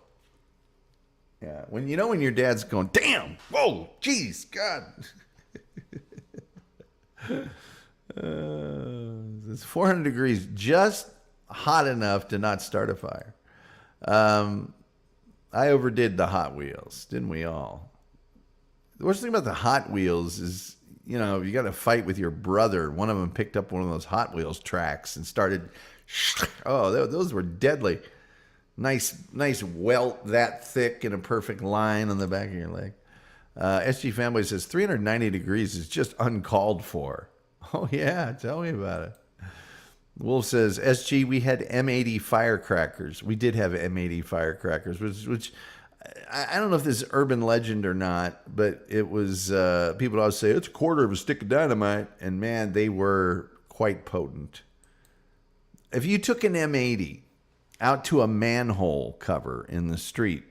Yeah, when your dad's going, damn, whoa, geez, God. It's 400 degrees, just hot enough to not start a fire. I overdid the Hot Wheels, didn't we all? The worst thing about the Hot Wheels is, you got to fight with your brother. One of them picked up one of those Hot Wheels tracks and started, those were deadly. Nice welt that thick in a perfect line on the back of your leg. SG Fanboy says 390 degrees is just uncalled for. Oh, yeah, tell me about it. Wolf says, SG, we had M80 firecrackers. We did have M80 firecrackers, which I don't know if this is urban legend or not, but it was, people always say, it's a quarter of a stick of dynamite. And, man, they were quite potent. If you took an M80 out to a manhole cover in the street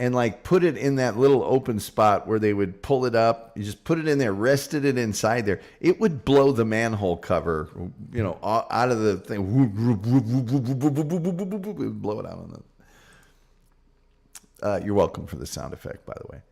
and put it in that little open spot where they would pull it up, you just put it in there, rested it inside there, it would blow the manhole cover, out of the thing. It would blow it out on the... You're welcome for the sound effect, by the way.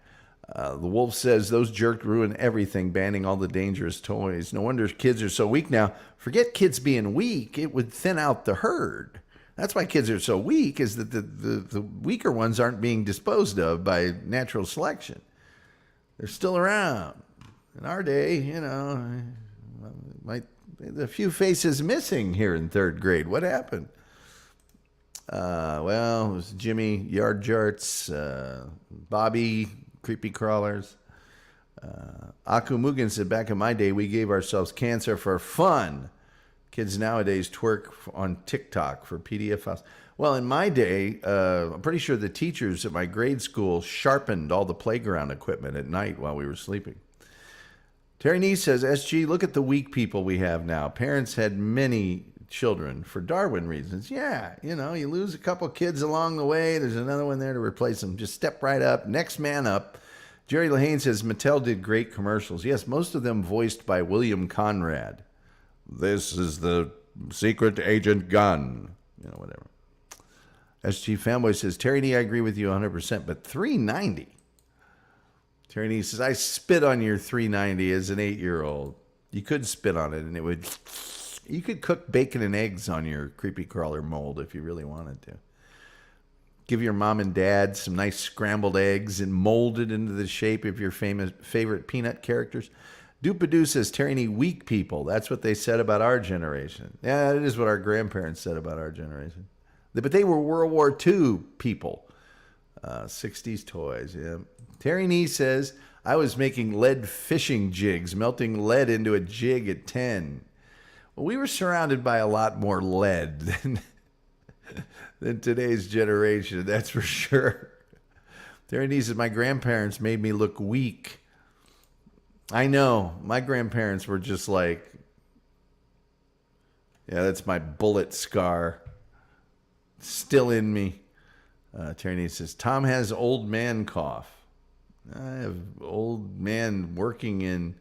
The Wolf says, those jerks ruin everything, banning all the dangerous toys. No wonder kids are so weak now. Forget kids being weak. It would thin out the herd. That's why kids are so weak, is that the weaker ones aren't being disposed of by natural selection. They're still around. In our day, a few faces missing here in third grade. What happened? It was Jimmy, Yard Jarts, Bobby, Creepy Crawlers. Aku Mugen said, back in my day, we gave ourselves cancer for fun. Kids nowadays twerk on TikTok for PDF files. Well, in my day, I'm pretty sure the teachers at my grade school sharpened all the playground equipment at night while we were sleeping. Terry Nee says, SG, look at the weak people we have now. Parents had many children for Darwin reasons. Yeah, you lose a couple kids along the way. There's another one there to replace them. Just step right up. Next man up. Jerry Lahane says, Mattel did great commercials. Yes, most of them voiced by William Conrad. This is the secret agent gun. Whatever. SG Fanboy says, Terry Nee, I agree with you 100%, but $3.90. Terry Nee says, I spit on your $3.90 as an 8-year-old. You could spit on it, and you could cook bacon and eggs on your creepy crawler mold if you really wanted to. Give your mom and dad some nice scrambled eggs and mold it into the shape of your favorite peanut characters. Doopadoo says, Terry Nee, weak people. That's what they said about our generation. Yeah, it is what our grandparents said about our generation. But they were World War II people. 60s toys, yeah. Terry Nee says, I was making lead fishing jigs, melting lead into a jig at 10. Well, we were surrounded by a lot more lead than today's generation, that's for sure. Terry Nee says, my grandparents made me look weak. I know. My grandparents were just like, yeah, that's my bullet scar. Still in me. Terry Nee says, Tom has old man cough. I have old man working in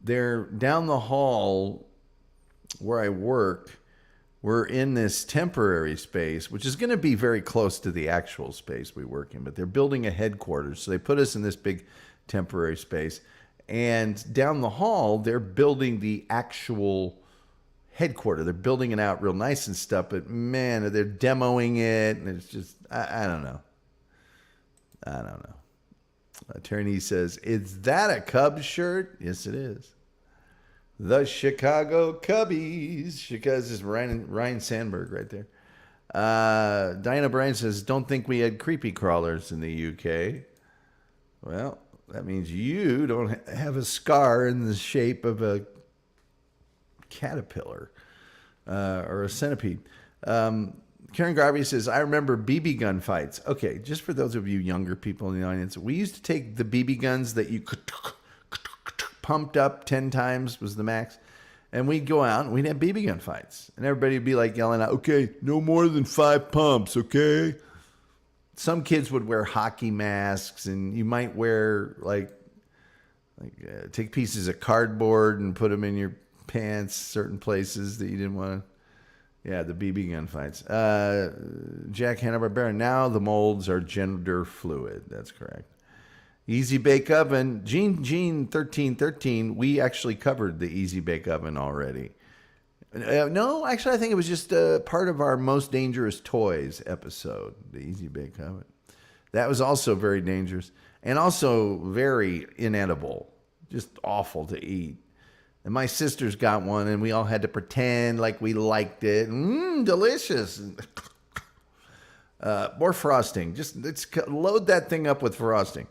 there down the hall where I work. We're in this temporary space, which is going to be very close to the actual space we work in, but they're building a headquarters. So they put us in this big temporary space. And down the hall, they're building the actual headquarters. They're building it out real nice and stuff, but man, they're demoing it, and it's just, I don't know. Attorney says, is that a Cubs shirt? Yes, it is. The Chicago Cubbies. Because it's Ryan Sandberg right there. Diana Bryan says, don't think we had creepy crawlers in the UK. Well, that means you don't have a scar in the shape of a caterpillar or a centipede. Karen Garvey says, I remember BB gun fights. Okay, just for those of you younger people in the audience, we used to take the BB guns that you pumped up 10 times was the max, and we'd go out and we'd have BB gun fights. And everybody would be like yelling out, okay, no more than 5 pumps, okay? Some kids would wear hockey masks, and you might wear take pieces of cardboard and put them in your pants, certain places that you didn't want to. Yeah, the BB gun fights. Jack Hanna-Barbera. Now the molds are gender fluid. That's correct. Easy Bake Oven. Gene 1313. We actually covered the Easy Bake Oven already. No, actually, I think it was just part of our Most Dangerous Toys episode, the Easy Bake Oven. That was also very dangerous and also very inedible. Just awful to eat. And my sisters got one, and we all had to pretend like we liked it. Delicious. More frosting. Let's load that thing up with frosting.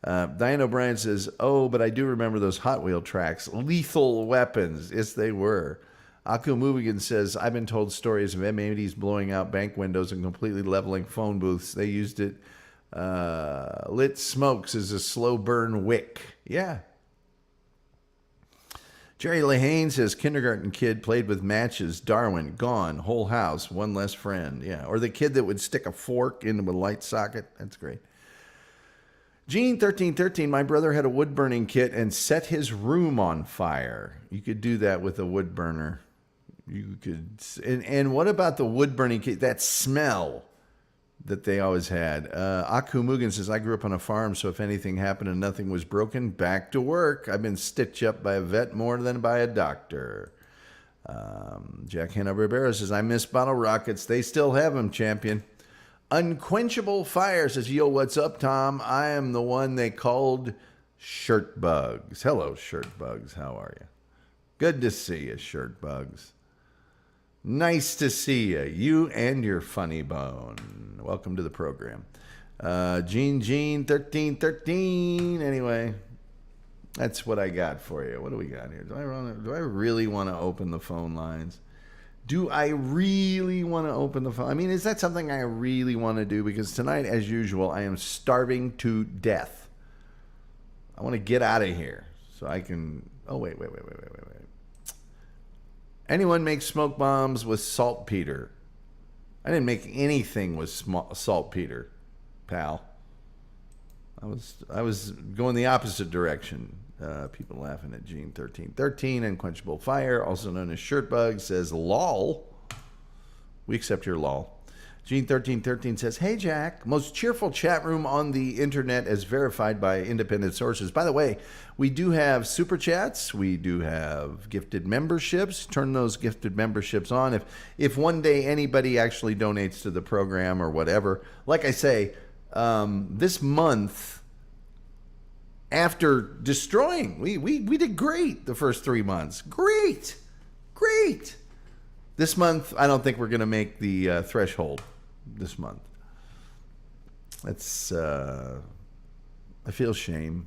Diane O'Brien says, oh, but I do remember those Hot Wheel tracks. Lethal weapons. Yes, they were. Aku Movigan says, I've been told stories of M80s blowing out bank windows and completely leveling phone booths. They used it, lit smokes as a slow burn wick. Yeah. Jerry Lahane says, kindergarten kid played with matches, Darwin, gone, whole house, one less friend. Yeah, or the kid that would stick a fork into a light socket. That's great. Gene 1313, my brother had a wood burning kit and set his room on fire. You could do that with a wood burner. You could, and what about the wood burning kit? That smell. that they always had. Aku Mugen says, I grew up on a farm, so if anything happened and nothing was broken, back to work. I've been stitched up by a vet more than by a doctor. Jack Hanna-Barbera says, I miss bottle rockets. They still have them, champion. Unquenchable Fire says, yo, what's up, Tom? I am the one they called Shirt Bugs. Hello, Shirt Bugs. How are you? Good to see you, Shirt Bugs. Nice to see you. You and your funny bone. Welcome to the program. Gene 1313. Anyway, that's what I got for you. What do we got here? Do I really want to open the phone lines? Do I really want to open the phone? I mean, is that something I really want to do? Because tonight, as usual, I am starving to death. I want to get out of here so I can... Oh, wait. Anyone make smoke bombs with saltpeter? I didn't make anything with saltpeter, pal. I was going the opposite direction. People laughing at Gene 1313. Unquenchable Fire, also known as Shirtbug, says lol. We accept your lol. Gene 1313 says, hey Jack, most cheerful chat room on the internet as verified by independent sources. By the way, we do have super chats. We do have gifted memberships. Turn those gifted memberships on. If one day anybody actually donates to the program or whatever, like I say, this month, after destroying, we did great the first 3 months. Great. This month, I don't think we're going to make the threshold this month. That's, I feel shame.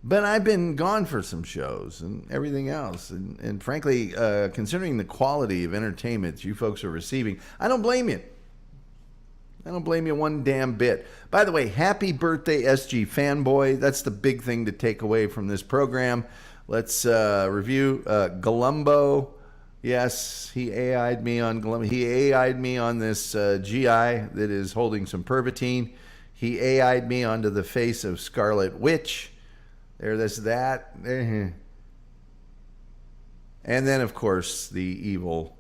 But I've been gone for some shows and everything else. And frankly, considering the quality of entertainment you folks are receiving, I don't blame you. I don't blame you one damn bit. By the way, happy birthday, SG Fanboy. That's the big thing to take away from this program. Let's review Galumbo. Yes, he AI'd me on Galumbo. He AI'd me on this GI that is holding some Pervitin. He AI'd me onto the face of Scarlet Witch. There's that. And then, of course, the evil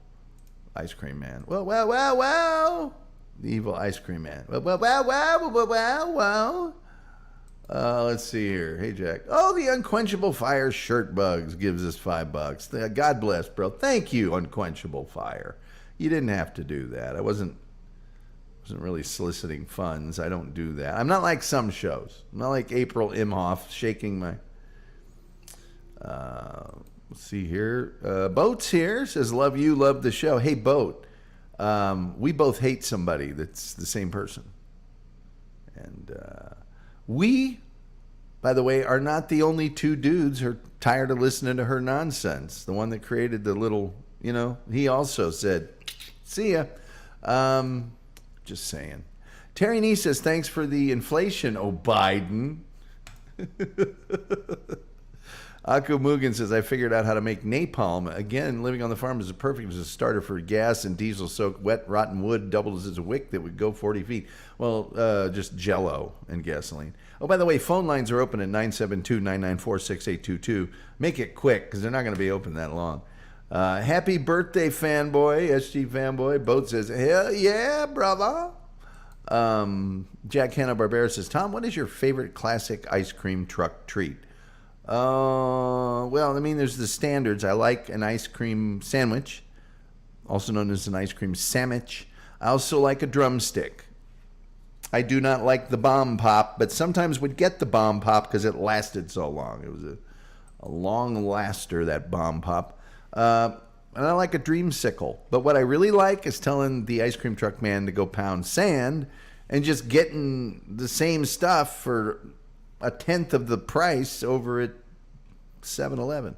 ice cream man. Well. The evil ice cream man. Well. Let's see here. Hey, Jack. Oh, the Unquenchable Fire Shirt Bugs gives us $5. God bless, bro. Thank you, Unquenchable Fire. You didn't have to do that. I wasn't really soliciting funds. I don't do that. I'm not like some shows. I'm not like April Imhoff shaking my... let's see here. Boat's here. Says, love you, love the show. Hey, Boat. We both hate somebody that's the same person. And we, by the way, are not the only two dudes who are tired of listening to her nonsense. The one that created the little, he also said, see ya. Just saying. Terry Nee says, thanks for the inflation, oh Biden. Aku Mugen says, I figured out how to make napalm. Again, living on the farm is perfect as a starter for gas and diesel-soaked wet, rotten wood, doubles as a wick that would go 40 feet. Well, just Jell-O and gasoline. Oh, by the way, phone lines are open at 972-994-6822. Make it quick, because they're not going to be open that long. Happy birthday, fanboy, SG fanboy. Boat says, hell yeah, brother. Jack Hanna-Barbera says, Tom, what is your favorite classic ice cream truck treat? Well, I mean, there's the standards. I like an ice cream sandwich, also known as an ice cream sandwich. I also like a drumstick. I do not like the bomb pop, but sometimes would get the bomb pop because it lasted so long. It was a long laster, that bomb pop. And I like a dreamsicle. But what I really like is telling the ice cream truck man to go pound sand and just getting the same stuff for a tenth of the price over at 7-Eleven.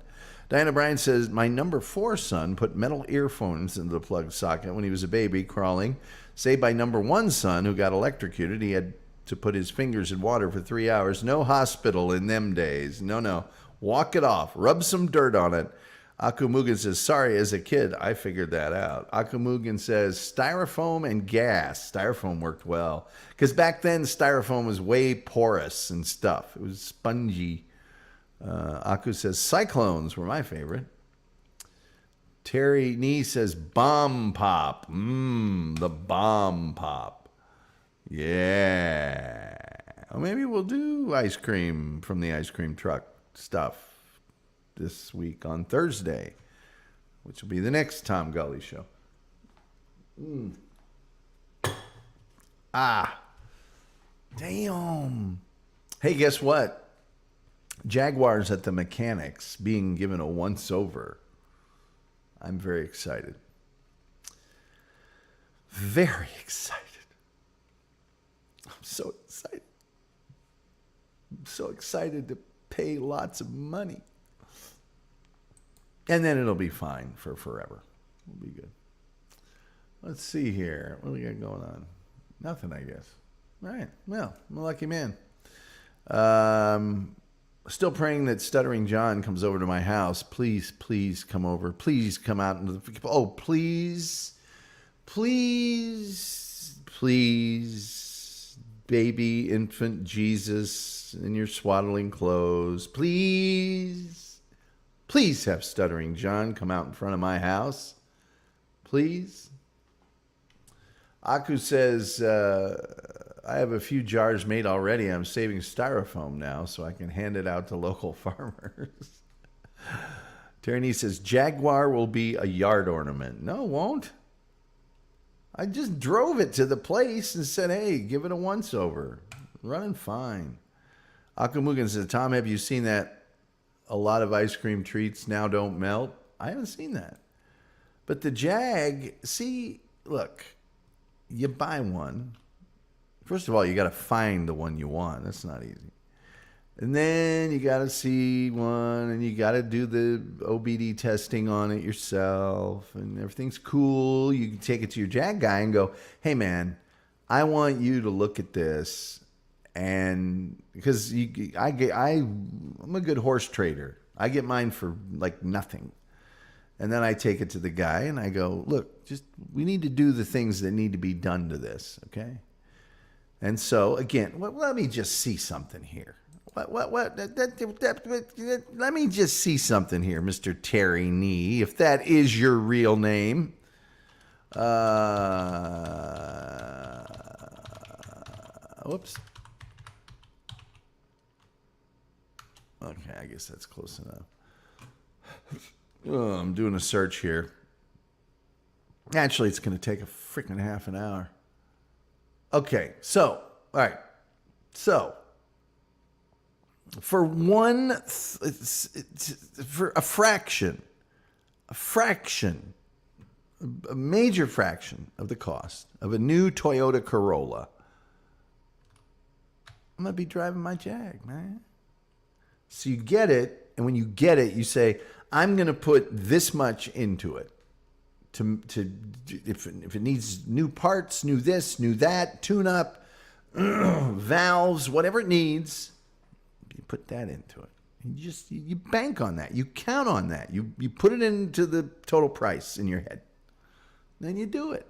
Diana Bryan says, my number 4 son put metal earphones into the plug socket when he was a baby crawling. Say by number 1 son who got electrocuted, he had to put his fingers in water for 3 hours. No hospital in them days. No. Walk it off. Rub some dirt on it. Aku Mugen says, sorry, as a kid, I figured that out. Aku Mugen says, styrofoam and gas. Styrofoam worked well. Because back then, styrofoam was way porous and stuff. It was spongy. Aku says, cyclones were my favorite. Terry Nee says, bomb pop. The bomb pop. Yeah. Well, maybe we'll do ice cream from the ice cream truck stuff this week on Thursday, which will be the next Tom Gully show. Damn. Hey, guess what? Jaguars at the Mechanics being given a once-over. I'm very excited. Very excited. I'm so excited. I'm so excited to pay lots of money. And then it'll be fine for forever. It'll be good. Let's see here. What do we got going on? Nothing, I guess. All right. Well, I'm a lucky man. Still praying that Stuttering John comes over to my house. Please, please come over. Please come out into the... Oh, please. Please. Please. Baby, infant Jesus in your swaddling clothes. Please. Please have Stuttering John come out in front of my house. Please. Aku says... I have a few jars made already. I'm saving styrofoam now so I can hand it out to local farmers. Tierney says, Jaguar will be a yard ornament. No, it won't. I just drove it to the place and said, hey, give it a once-over. Running fine. Akamugan says, Tom, have you seen that a lot of ice cream treats now don't melt? I haven't seen that. But the Jag, see, look, you buy one. First of all, you got to find the one you want. That's not easy. And then you got to see one, and you got to do the OBD testing on it yourself, and everything's cool. You can take it to your Jag guy and go, hey, man, I want you to look at this. And because I'm a good horse trader. I get mine for like nothing. And then I take it to the guy, and I go, look, we need to do the things that need to be done to this, okay? And so, again, let me just see something here. Let me just see something here, Mr. Terry Nee, if that is your real name. Whoops. Okay, I guess that's close enough. Oh, I'm doing a search here. Actually, it's going to take a freaking half an hour. Okay, so, all right. So, for for a fraction, a major fraction of the cost of a new Toyota Corolla, I'm going to be driving my Jag, man. So you get it, and when you get it, you say, I'm going to put this much into it. If it needs new parts, new this, new that, tune-up, valves, whatever it needs, you put that into it. You bank on that. You count on that. You put it into the total price in your head. Then you do it.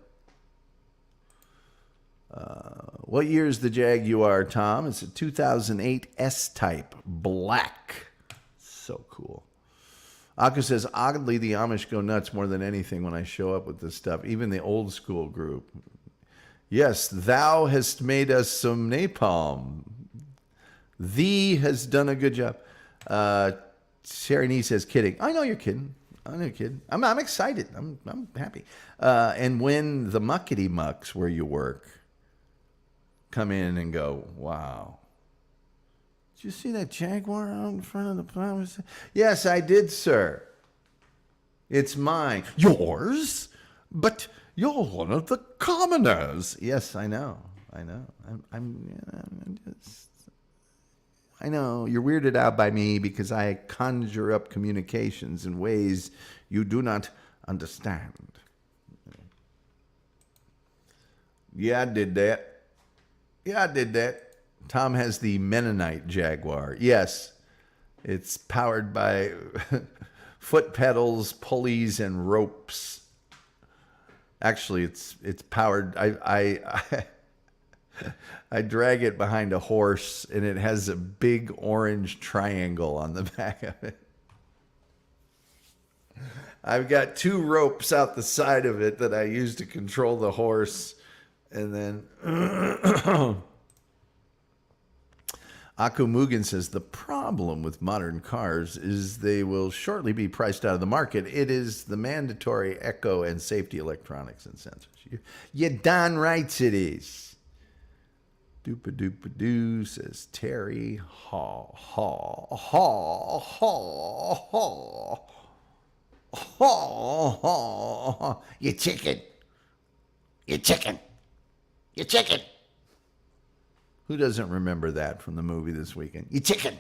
What year is the Jaguar, Tom? It's a 2008 S-Type, black. So cool. Aku says, oddly, the Amish go nuts more than anything when I show up with this stuff, even the old school group. Yes, thou hast made us some napalm. Thee has done a good job. Sarah Nee says, kidding. I know you're kidding. I know you're kidding. I'm excited. I'm happy. And when the muckety mucks where you work come in and go, wow. Did you see that Jaguar out in front of the plant? Yes, I did, sir. It's mine. Yours? But you're one of the commoners. Yes, I know. I know you're weirded out by me because I conjure up communications in ways you do not understand. Yeah, I did that. Tom has the Mennonite Jaguar. Yes, it's powered by foot pedals, pulleys, and ropes. Actually, it's powered. I drag it behind a horse, and it has a big orange triangle on the back of it. I've got two ropes out the side of it that I use to control the horse. And then Aku Mugen says, the problem with modern cars is they will shortly be priced out of the market. It is the mandatory echo and safety electronics and sensors. You darn right it is. Doopa-doopa-doo, says Terry. Haw, haw, haw, haw, haw. Haw, haw. You chicken. You chicken. You chicken. Who doesn't remember that from the movie this weekend? You chicken.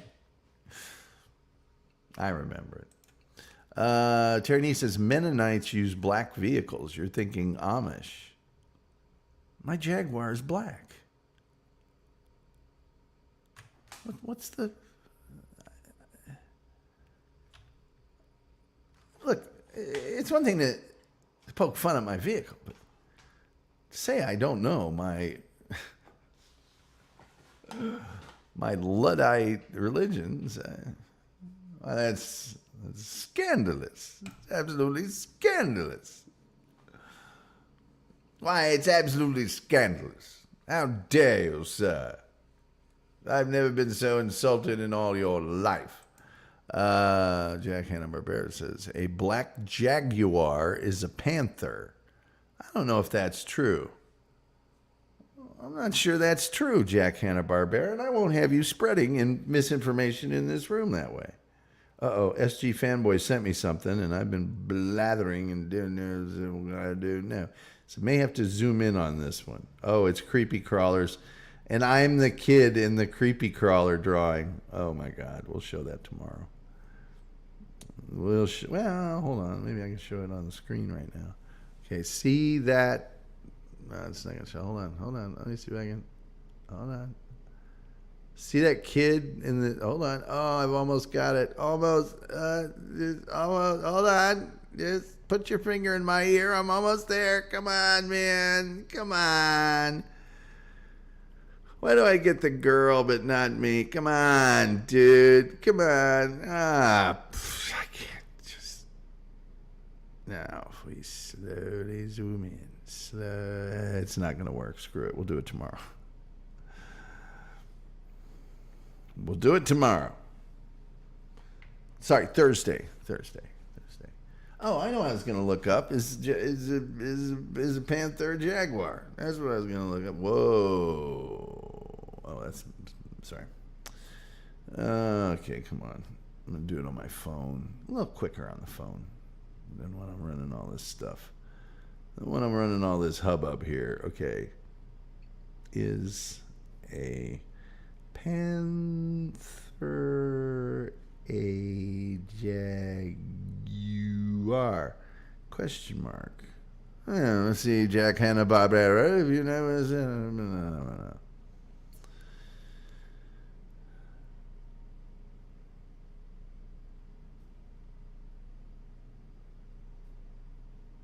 I remember it. Terry says, Mennonites use black vehicles. You're thinking Amish. My Jaguar is black. What's the... Look, it's one thing to poke fun at my vehicle, but to say I don't know my Luddite religions, well, that's scandalous. It's absolutely scandalous. Why, it's absolutely scandalous. How dare you, sir? I've never been so insulted in all your life. Jack Hanna-Barbera says, a black Jaguar is a panther. I don't know if that's true. I'm not sure that's true, Jack Hanna-Barbera, and I won't have you spreading misinformation in this room that way. SG Fanboy sent me something, and I've been blathering and doing what I do now. So may have to zoom in on this one. Oh, it's creepy crawlers. And I'm the kid in the creepy crawler drawing. Oh, my God. We'll show that tomorrow. Well, hold on. Maybe I can show it on the screen right now. Okay, see that? No, it's not going to show. Hold on. Let me see if I can. Hold on. See that kid in the... Hold on. Oh, I've almost got it. Almost. Almost. Hold on. Just put your finger in my ear. I'm almost there. Come on, man. Come on. Why do I get the girl but not me? Come on, dude. Come on. I can't just... Now, if we slowly zoom in. It's not going to work. Screw it. We'll do it tomorrow. We'll do it tomorrow. Sorry, Thursday. Oh, I know what I was going to look up. Is a panther a jaguar? That's what I was going to look up. Whoa. Oh, that's... Sorry. Okay, come on. I'm going to do it on my phone. A little quicker on the phone than when I'm running all this stuff. When I'm running all this hubbub here. Okay. Is a panther a jaguar? Question mark. Let's see, Jack Hanna-Barbera. If you never said... No.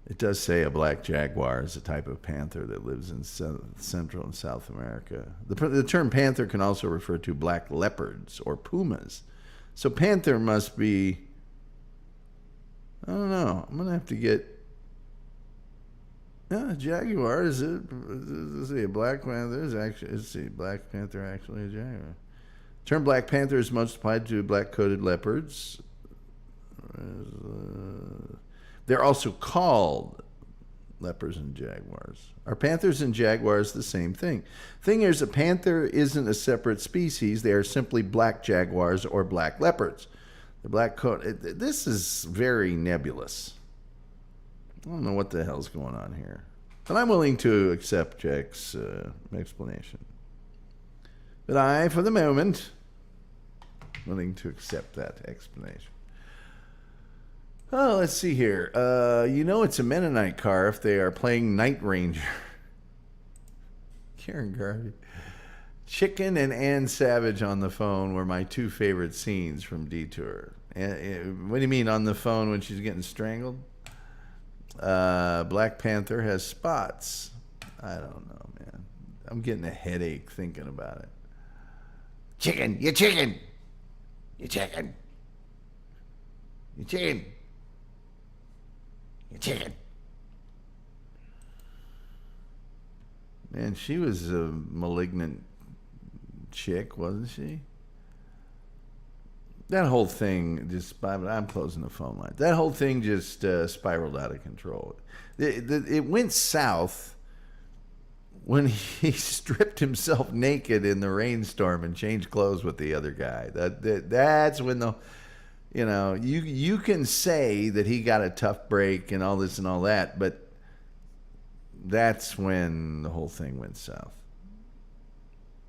It does say a black jaguar is a type of panther that lives in Central and South America. The term panther can also refer to black leopards or pumas. So panther must be... I don't know. I'm going to have to get... jaguar is it? Let's see, a black panther is actually... Let's see, black panther actually a jaguar. The term black panther is most applied to black-coated leopards. They're also called leopards and jaguars. Are panthers and jaguars the same thing? Thing is, a panther isn't a separate species. They are simply black jaguars or black leopards. The black coat. This is very nebulous. I don't know what the hell's going on here. But I'm willing to accept Jack's explanation. But I, for the moment, willing to accept that explanation. Oh, let's see here. It's a Mennonite car if they are playing Night Ranger. Karen Garvey. Chicken and Ann Savage on the phone were my two favorite scenes from Detour. What do you mean on the phone when she's getting strangled? Black Panther has spots. I don't know, man. I'm getting a headache thinking about it. Chicken, you chicken. You chicken. You chicken. You chicken. Man, she was a malignant chick, wasn't she? That whole thing just, I'm closing the phone line. That whole thing just spiraled out of control. It went south when he stripped himself naked in the rainstorm and changed clothes with the other guy. That's when you can say that he got a tough break and all this and all that, but that's when the whole thing went south.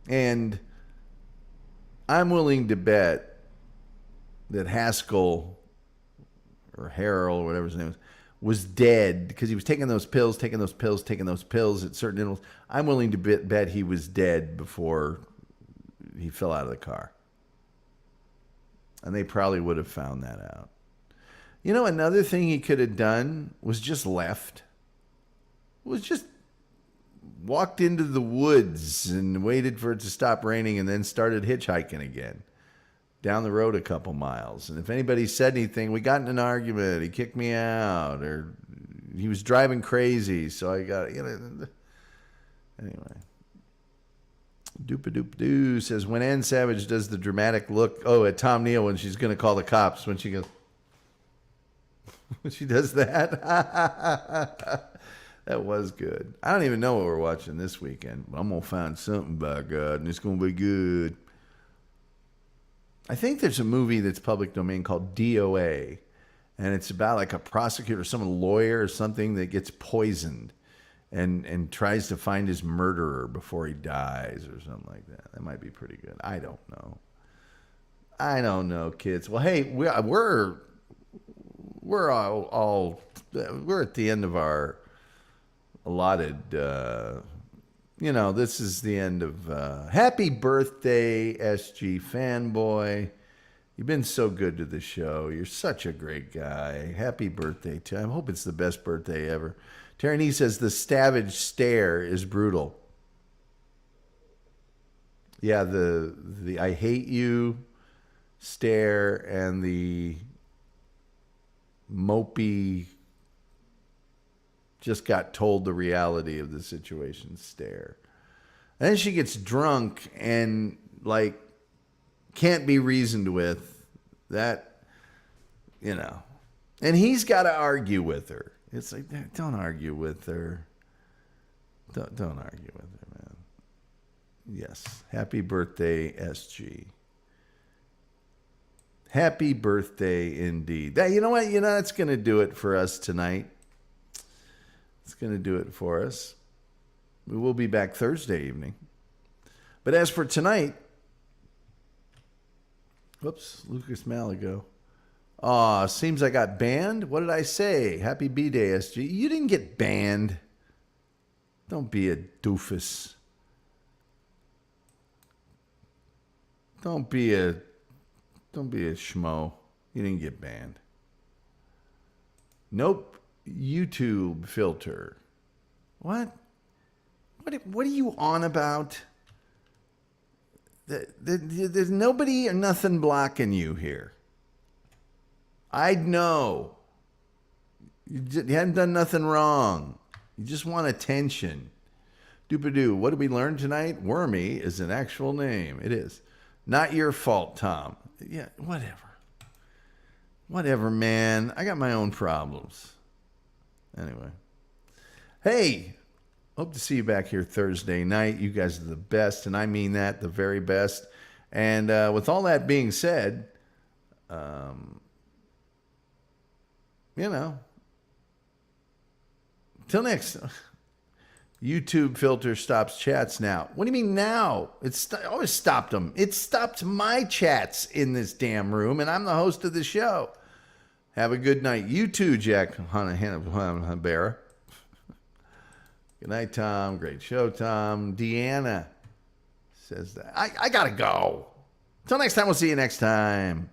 And I'm willing to bet that Haskell or Harrell, or whatever his name was dead because he was taking those pills at certain intervals. I'm willing to bet he was dead before he fell out of the car. And they probably would have found that out. You know, another thing he could have done was just left. Was just walked into the woods and waited for it to stop raining and then started hitchhiking again. Down the road a couple miles. And if anybody said anything, we got in an argument, he kicked me out, or he was driving crazy, so I got, anyway. Doop-a-doop-doo says, when Ann Savage does the dramatic look, at Tom Neal when she's going to call the cops, when she goes, when she does that. That was good. I don't even know what we're watching this weekend, but I'm going to find something, by God, and it's going to be good. I think there's a movie that's public domain called DOA, and it's about like a prosecutor, some lawyer or something that gets poisoned and tries to find his murderer before he dies or something like that. That might be pretty good. I don't know, kids. Well, hey, we're all we're at the end of our allotted. This is the end of happy birthday, SG fanboy. You've been so good to the show. You're such a great guy. Happy birthday to him. I hope it's the best birthday ever. Terry says the Savage stare is brutal. Yeah, the I hate you stare and the mopey just got told the reality of the situation stare. And then she gets drunk and can't be reasoned with. That, and he's got to argue with her. It's like, don't argue with her. Don't argue with her, man. Yes. Happy birthday, SG. Happy birthday indeed. You know what? That's going to do it for us tonight. It's going to do it for us. We will be back Thursday evening. But as for tonight, whoops, Lucas Malago. Seems I got banned. What did I say? Happy B-Day, SG. You didn't get banned. Don't be a doofus. Don't be a schmo. You didn't get banned. Nope. YouTube filter. What are you on about? There's nobody or nothing blocking you here. I'd know. You haven't done nothing wrong. You just want attention. Doop-a-doo. What did we learn tonight? Wormy is an actual name. It is. Not your fault, Tom. Yeah, whatever. Whatever, man. I got my own problems. Anyway. Hey, hope to see you back here Thursday night. You guys are the best, and I mean that, the very best. And with all that being said, till next. YouTube filter stops chats now. What do you mean now? It's always stopped them. It stopped my chats in this damn room, and I'm the host of the show. Have a good night. You too, Jack Hanna-Bera. Good night, Tom. Great show, Tom. Deanna says that. I gotta go. Till next time, we'll see you next time.